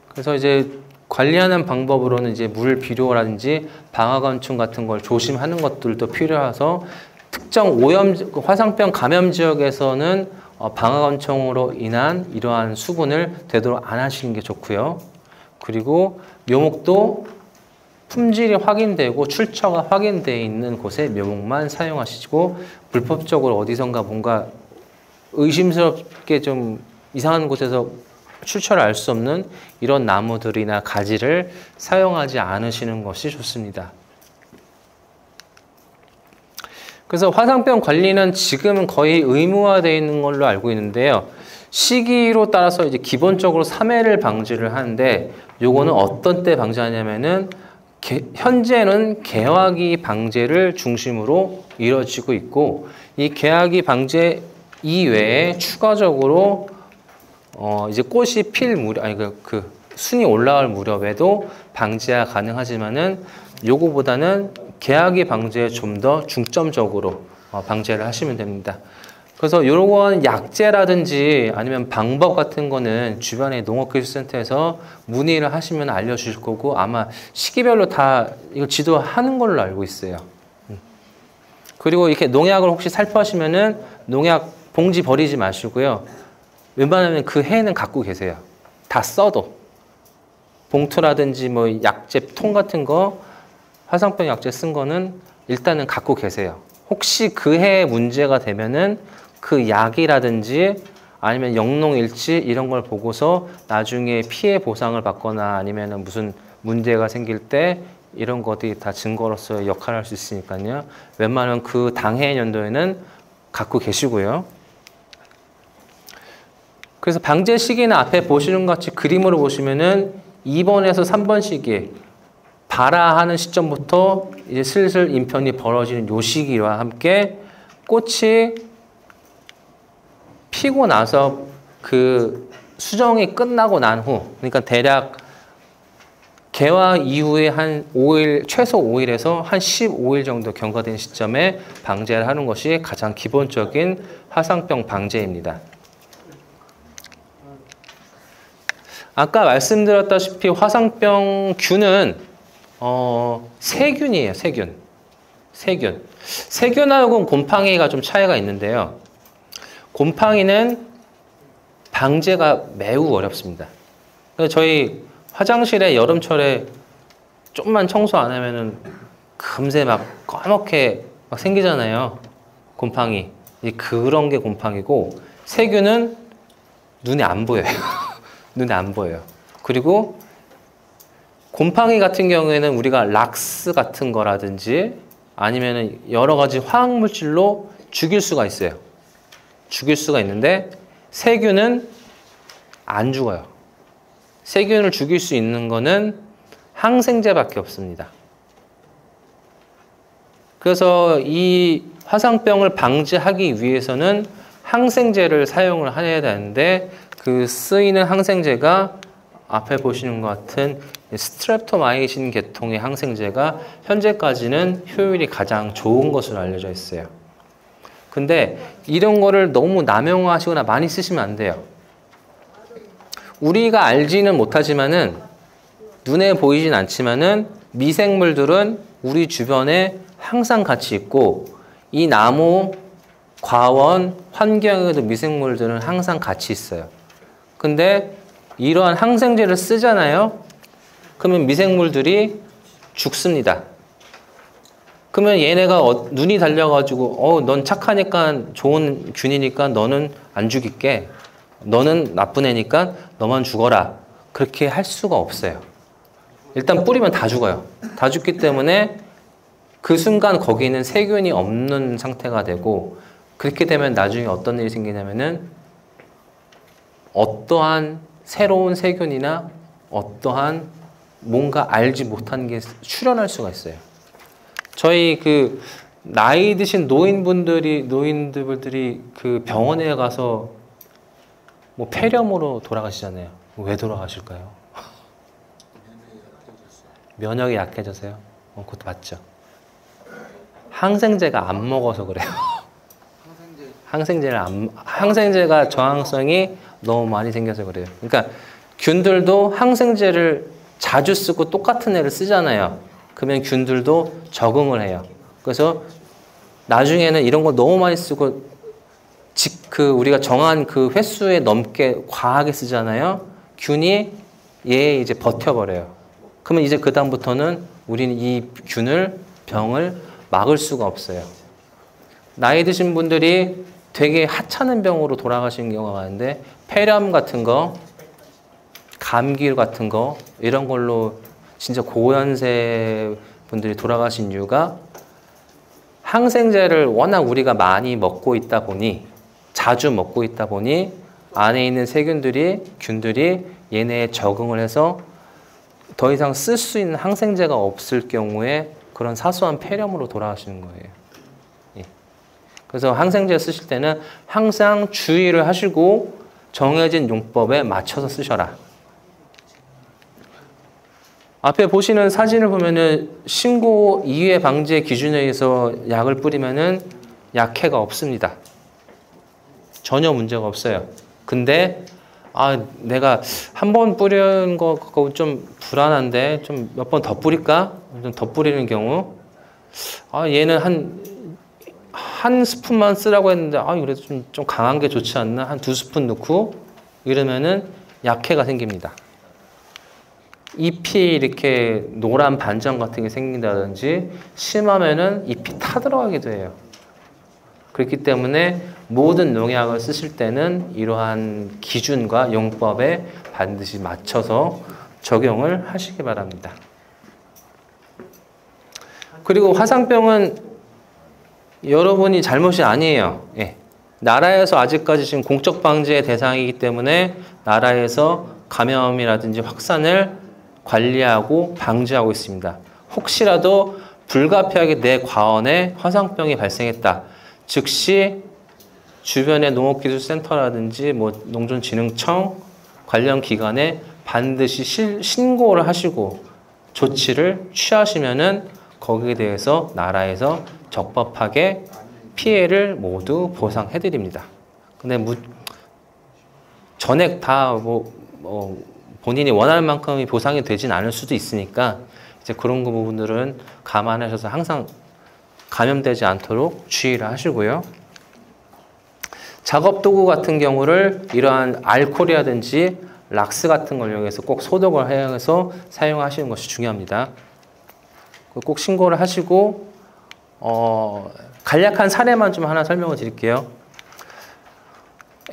그래서 이제 관리하는 방법으로는 이제 물 비료라든지 방화건충 같은 걸 조심하는 것들도 필요해서 특정 화상병 감염 지역에서는 방화건충으로 인한 이러한 수분을 되도록 안 하시는 게 좋고요. 그리고 묘목도 품질이 확인되고 출처가 확인되어 있는 곳에 묘목만 사용하시고, 불법적으로 어디선가 뭔가 의심스럽게 좀 이상한 곳에서 출처를 알 수 없는 이런 나무들이나 가지를 사용하지 않으시는 것이 좋습니다. 그래서 화상병 관리는 지금은 거의 의무화되어 있는 걸로 알고 있는데요. 시기로 따라서 이제 기본적으로 3회를 방지를 하는데, 요거는 어떤 때 방지하냐면은 현재는 개화기 방제를 중심으로 이루어지고 있고, 이 개화기 방제 이외에 추가적으로 이제 꽃이 필 무렵, 아니 그 순이 올라올 무렵에도 방제가 가능하지만은 요거보다는 개화기 방제에 좀 더 중점적으로 방제를 하시면 됩니다. 그래서 요런 약재라든지 아니면 방법 같은 거는 주변의 농업기술센터에서 문의를 하시면 알려주실 거고 아마 시기별로 다 이거 지도하는 걸로 알고 있어요. 그리고 이렇게 농약을 혹시 살포하시면은 농약 봉지 버리지 마시고요. 웬만하면 그 해는 갖고 계세요. 다 써도. 봉투라든지 뭐 약재 통 같은 거 화상병 약재 쓴 거는 일단은 갖고 계세요. 혹시 그 해에 문제가 되면은 그 약이라든지 아니면 영농일치 이런 걸 보고서 나중에 피해 보상을 받거나 아니면은 무슨 문제가 생길 때 이런 것들이 다 증거로서 역할을 할 수 있으니까요. 웬만하면 그 당해 연도에는 갖고 계시고요. 그래서 방제 시기는 앞에 보시는 것 같이 그림으로 보시면은 2번에서 3번 시기에 발화하는 시점부터 이제 슬슬 인편이 벌어지는 요 시기와 함께 꽃이 피고 나서 그 수정이 끝나고 난 후, 그러니까 대략 개화 이후에 한 5일, 최소 5일에서 한 15일 정도 경과된 시점에 방제를 하는 것이 가장 기본적인 화상병 방제입니다. 아까 말씀드렸다시피 화상병 균은 세균이에요. 세균. 세균하고는 곰팡이가 좀 차이가 있는데요. 곰팡이는 방제가 매우 어렵습니다. 그래서 저희 화장실에 여름철에 좀만 청소 안 하면은 금세 막 까맣게 막 생기잖아요. 곰팡이. 그런 게 곰팡이고 세균은 눈에 안 보여요. 눈에 안 보여요. 그리고 곰팡이 같은 경우에는 우리가 락스 같은 거라든지 아니면은 여러 가지 화학물질로 죽일 수가 있어요. 죽일 수가 있는데 세균은 안 죽어요. 세균을 죽일 수 있는 거는 항생제밖에 없습니다. 그래서 이 화상병을 방지하기 위해서는 항생제를 사용을 해야 되는데 그 쓰이는 항생제가 앞에 보시는 것 같은 스트랩토마이신 계통의 항생제가 현재까지는 효율이 가장 좋은 것으로 알려져 있어요. 근데 이런 거를 너무 남용하시거나 많이 쓰시면 안 돼요. 우리가 알지는 못하지만은 눈에 보이진 않지만은 미생물들은 우리 주변에 항상 같이 있고 이 나무, 과원, 환경에도 미생물들은 항상 같이 있어요. 근데 이러한 항생제를 쓰잖아요. 그러면 미생물들이 죽습니다. 그러면 얘네가 눈이 달려가지고 넌 착하니까 좋은 균이니까 너는 안 죽일게. 너는 나쁜 애니까 너만 죽어라. 그렇게 할 수가 없어요. 일단 뿌리면 다 죽어요. 다 죽기 때문에 그 순간 거기는 세균이 없는 상태가 되고 그렇게 되면 나중에 어떤 일이 생기냐면은 어떠한 새로운 세균이나 어떠한 뭔가 알지 못한 게 출현할 수가 있어요. 저희 그 나이 드신 노인분들이 그 병원에 가서 뭐 폐렴으로 돌아가시잖아요. 왜 돌아가실까요? 면역이 약해져서요. 그것도 맞죠. 항생제가 안 먹어서 그래요. 항생제가 저항성이 너무 많이 생겨서 그래요. 그러니까 균들도 항생제를 자주 쓰고 똑같은 애를 쓰잖아요. 그러면 균들도 적응을 해요. 그래서 나중에는 이런 거 너무 많이 쓰고 우리가 정한 그 횟수에 넘게 과하게 쓰잖아요. 균이 얘 이제 버텨버려요. 그러면 이제 그 다음부터는 우리는 이 병을 막을 수가 없어요. 나이 드신 분들이 되게 하찮은 병으로 돌아가시는 경우가 많은데 폐렴 같은 거, 감기 같은 거 이런 걸로 진짜 고연세 분들이 돌아가신 이유가 항생제를 워낙 우리가 많이 먹고 있다 보니 자주 먹고 있다 보니 안에 있는 균들이 얘네에 적응을 해서 더 이상 쓸 수 있는 항생제가 없을 경우에 그런 사소한 폐렴으로 돌아가시는 거예요. 예. 그래서 항생제 쓰실 때는 항상 주의를 하시고 정해진 용법에 맞춰서 쓰셔라. 앞에 보시는 사진을 보면은 신고 이외 방제 기준에 의해서 약을 뿌리면은 약해가 없습니다. 전혀 문제가 없어요. 근데 내가 한 번 뿌리는 거 그거 좀 불안한데 좀 몇 번 더 뿌릴까? 좀 더 뿌리는 경우 얘는 한 스푼만 쓰라고 했는데 그래도 좀 강한 게 좋지 않나? 한 2스푼 넣고 이러면은 약해가 생깁니다. 잎이 이렇게 노란 반점 같은 게 생긴다든지 심하면은 잎이 타들어가기도 해요. 그렇기 때문에 모든 농약을 쓰실 때는 이러한 기준과 용법에 반드시 맞춰서 적용을 하시기 바랍니다. 그리고 화상병은 여러분이 잘못이 아니에요. 예. 나라에서 아직까지 지금 공적 방지의 대상이기 때문에 나라에서 감염이라든지 확산을 관리하고 방지하고 있습니다. 혹시라도 불가피하게 내 과원에 화상병이 발생했다. 즉시 주변의 농업기술센터라든지 농촌진흥청 관련 기관에 반드시 신고를 하시고 조치를 취하시면은 거기에 대해서 나라에서 적법하게 피해를 모두 보상해드립니다. 근데 전액 다 본인이 원하는 만큼이 보상이 되진 않을 수도 있으니까 이제 그런 부분들은 감안하셔서 항상 감염되지 않도록 주의를 하시고요. 작업 도구 같은 경우를 이러한 알코올이라든지 락스 같은 걸 이용해서 꼭 소독을 해서 사용하시는 것이 중요합니다. 꼭 신고를 하시고 간략한 사례만 좀 하나 설명을 드릴게요.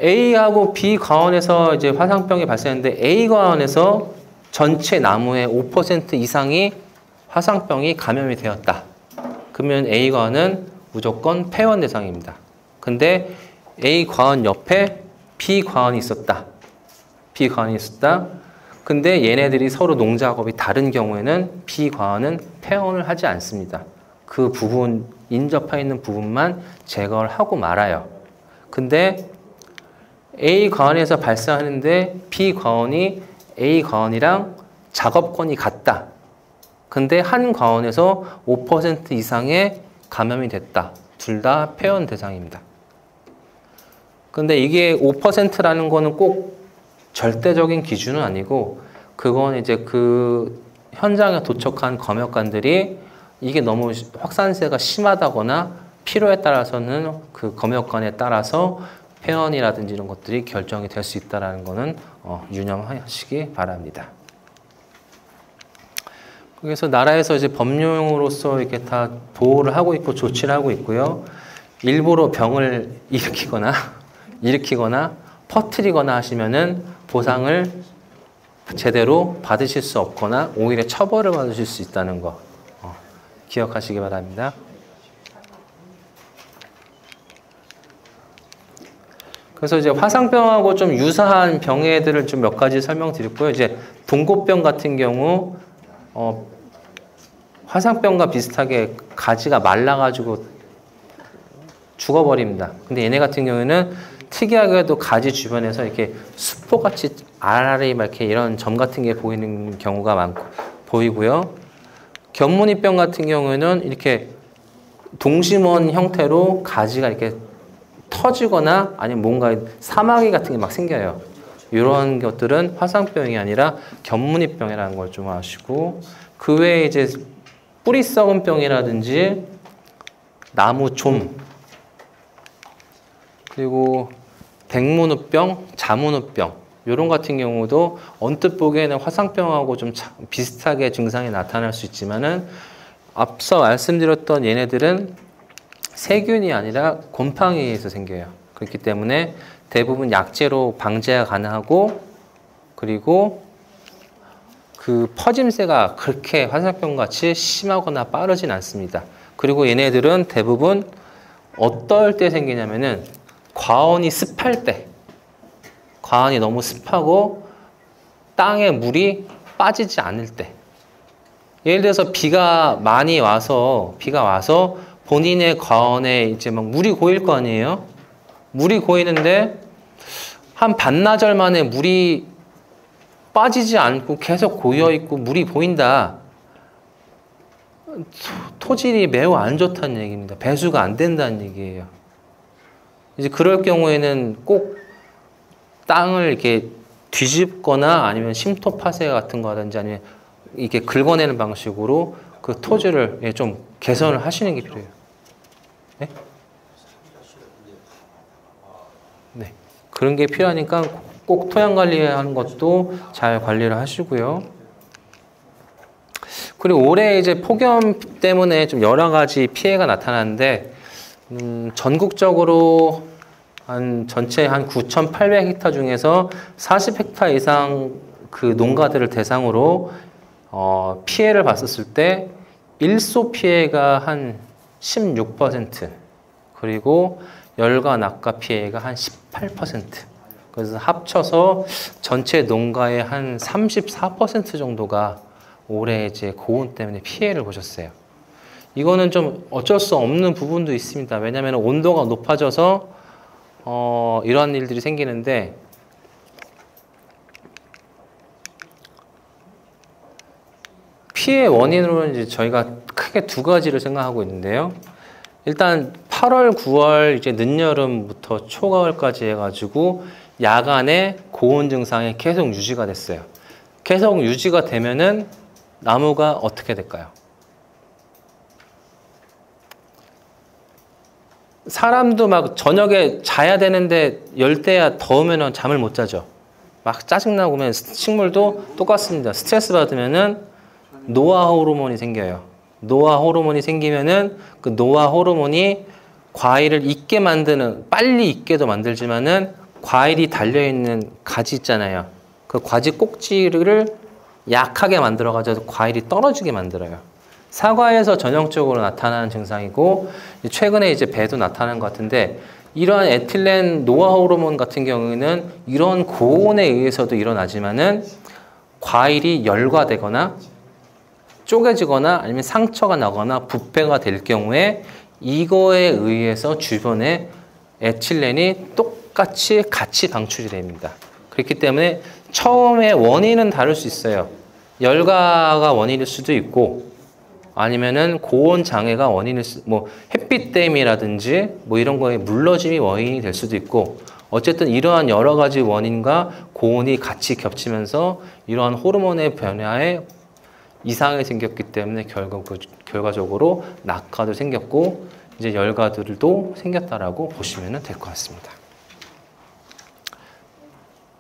A하고 B 과원에서 이제 화상병이 발생했는데 A 과원에서 전체 나무의 5% 이상이 화상병이 감염이 되었다. 그러면 A 과원은 무조건 폐원 대상입니다. 근데 A 과원 옆에 B 과원이 있었다. B 과원이 있었다. 근데 얘네들이 서로 농작업이 다른 경우에는 B 과원은 폐원을 하지 않습니다. 그 부분, 인접해 있는 부분만 제거를 하고 말아요. 근데 A 과원에서 발생하는데 B 과원이 A 과원이랑 작업권이 같다. 근데 한 과원에서 5% 이상의 감염이 됐다. 둘 다 폐원 대상입니다. 근데 이게 5%라는 거는 꼭 절대적인 기준은 아니고 그건 이제 그 현장에 도착한 검역관들이 이게 너무 확산세가 심하다거나 필요에 따라서는 그 검역관에 따라서 폐원이라든지 이런 것들이 결정이 될 수 있다는 거는 유념하시기 바랍니다. 그래서 나라에서 이제 법령으로서 이렇게 다 보호를 하고 있고 조치를 하고 있고요. 일부러 병을 일으키거나 퍼뜨리거나 하시면은 보상을 제대로 받으실 수 없거나 오히려 처벌을 받으실 수 있다는 거 기억하시기 바랍니다. 그래서 이제 화상병하고 좀 유사한 병해들을 좀 몇 가지 설명드렸고요. 이제 동고병 같은 경우 화상병과 비슷하게 가지가 말라가지고 죽어버립니다. 근데 얘네 같은 경우에는 특이하게도 가지 주변에서 이렇게 수포같이 알알이 막 이렇게 이런 점 같은 게 보이는 경우가 보이고요. 견무늬병 같은 경우에는 이렇게 동심원 형태로 가지가 이렇게 터지거나 아니면 뭔가 사마귀 같은 게 막 생겨요. 이런 것들은 화상병이 아니라 견무늬병이라는 걸 좀 아시고 그 외에 이제 뿌리 썩은 병이라든지 나무좀 그리고 백문우병, 자문우병 이런 같은 경우도 언뜻 보기에는 화상병하고 좀 비슷하게 증상이 나타날 수 있지만은 앞서 말씀드렸던 얘네들은 세균이 아니라 곰팡이에 의해서 생겨요. 그렇기 때문에 대부분 약제로 방제가 가능하고 그리고 그 퍼짐새가 그렇게 화상병 같이 심하거나 빠르진 않습니다. 그리고 얘네들은 대부분 어떨 때 생기냐면은 과원이 습할 때, 과원이 너무 습하고 땅에 물이 빠지지 않을 때, 예를 들어서 비가 와서 본인의 과원에 이제 막 물이 고일 거 아니에요? 물이 고이는데 한 반나절 만에 물이 빠지지 않고 계속 고여 있고 물이 보인다. 토질이 매우 안 좋다는 얘기입니다. 배수가 안 된다는 얘기예요. 이제 그럴 경우에는 꼭 땅을 이렇게 뒤집거나 아니면 심토 파쇄 같은 거라든지 아니면 이렇게 긁어내는 방식으로 그 토지를 좀 개선을 하시는 게 필요해요. 네? 네. 그런 게 필요하니까 꼭 토양 관리하는 것도 잘 관리를 하시고요. 그리고 올해 이제 폭염 때문에 좀 여러 가지 피해가 나타나는데, 전국적으로 전체 한 9,800헥타 중에서 40헥타 이상 그 농가들을 대상으로 피해를 봤었을 때 일소 피해가 한 16%, 그리고 열과 낙과 피해가 한 18%. 그래서 합쳐서 전체 농가의 한 34% 정도가 올해 이제 고온 때문에 피해를 보셨어요. 이거는 좀 어쩔 수 없는 부분도 있습니다. 왜냐하면 온도가 높아져서 이러한 일들이 생기는데, 피해 원인으로는 이제 저희가 크게 두 가지를 생각하고 있는데요. 일단 8월, 9월 이제 늦여름부터 초가을까지 해가지고 야간에 고온 증상이 계속 유지가 됐어요. 계속 유지가 되면은 나무가 어떻게 될까요? 사람도 막 저녁에 자야 되는데 열대야 더우면 잠을 못 자죠. 막 짜증나고 면 식물도 똑같습니다. 스트레스 받으면은 노화 호르몬이 생겨요. 노화 호르몬이 생기면은 그 노화 호르몬이 과일을 익게 만드는, 빨리 익게도 만들지만은 과일이 달려있는 가지 있잖아요. 그 가지 꼭지를 약하게 만들어가지고 과일이 떨어지게 만들어요. 사과에서 전형적으로 나타나는 증상이고, 최근에 이제 배도 나타나는 것 같은데, 이러한 에틸렌 노화 호르몬 같은 경우에는 이런 고온에 의해서도 일어나지만은 과일이 열과되거나 쪼개지거나 아니면 상처가 나거나 부패가 될 경우에 이거에 의해서 주변에 에틸렌이 똑같이 같이 방출이 됩니다. 그렇기 때문에 처음에 원인은 다를 수 있어요. 열과가 원인일 수도 있고, 아니면은 고온 장애가 원인일 뭐 햇빛 때문이라든지 뭐 이런 거에 물러짐이 원인이 될 수도 있고, 어쨌든 이러한 여러 가지 원인과 고온이 같이 겹치면서 이러한 호르몬의 변화에 이상이 생겼기 때문에 결과적으로 낙화도 생겼고 이제 열과들도 생겼다라고 보시면 될 것 같습니다.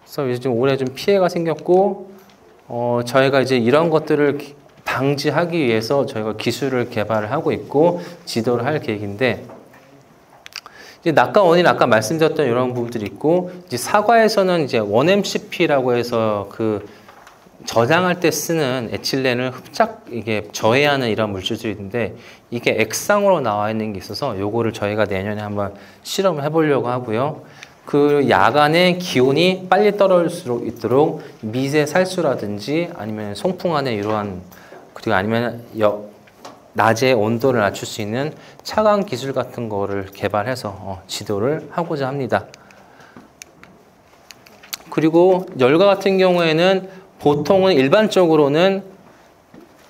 그래서 이제 올해 좀 피해가 생겼고, 저희가 이제 이런 것들을 방지하기 위해서 저희가 기술을 개발을 하고 있고 지도를 할 계획인데, 이제 낙과 원인 아까 말씀드렸던 이런 부분들이 있고, 이제 사과에서는 이제 1MCP라고 해서 그 저장할 때 쓰는 에틸렌을 흡착 이게 저해하는 이런 물질들이 있는데, 이게 액상으로 나와 있는 게 있어서 요거를 저희가 내년에 한번 실험을 해보려고 하고요. 그 야간에 기온이 빨리 떨어질 수 있도록 미세 살수라든지 아니면 송풍 안에 이러한, 그리고 아니면 낮에 온도를 낮출 수 있는 차광 기술 같은 거를 개발해서 지도를 하고자 합니다. 그리고 열과 같은 경우에는 보통은 일반적으로는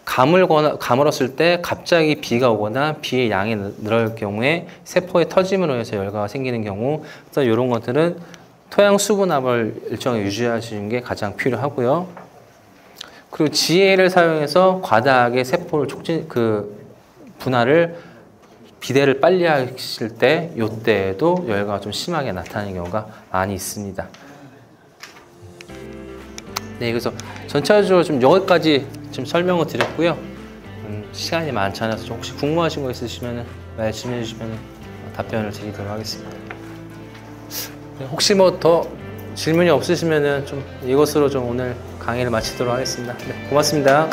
가물었을 때 갑자기 비가 오거나 비의 양이 늘어날 경우에 세포의 터짐으로 해서 열과가 생기는 경우, 그래서 이런 것들은 토양 수분압을 일정히 유지하시는 게 가장 필요하고요. 그리고 GA를 사용해서 과다하게 세포를 분할을 비대를 빨리 하실 때, 이때에도 열과가 좀 심하게 나타나는 경우가 많이 있습니다. 네, 그래서 전체적으로 좀 여기까지 좀 설명을 드렸고요. 시간이 많지 않아서 혹시 궁금하신 거 있으시면 말씀해 주시면 답변을 드리도록 하겠습니다. 네, 혹시 뭐 더 질문이 없으시면 좀 이것으로 좀 오늘 강의를 마치도록 하겠습니다. 네, 고맙습니다.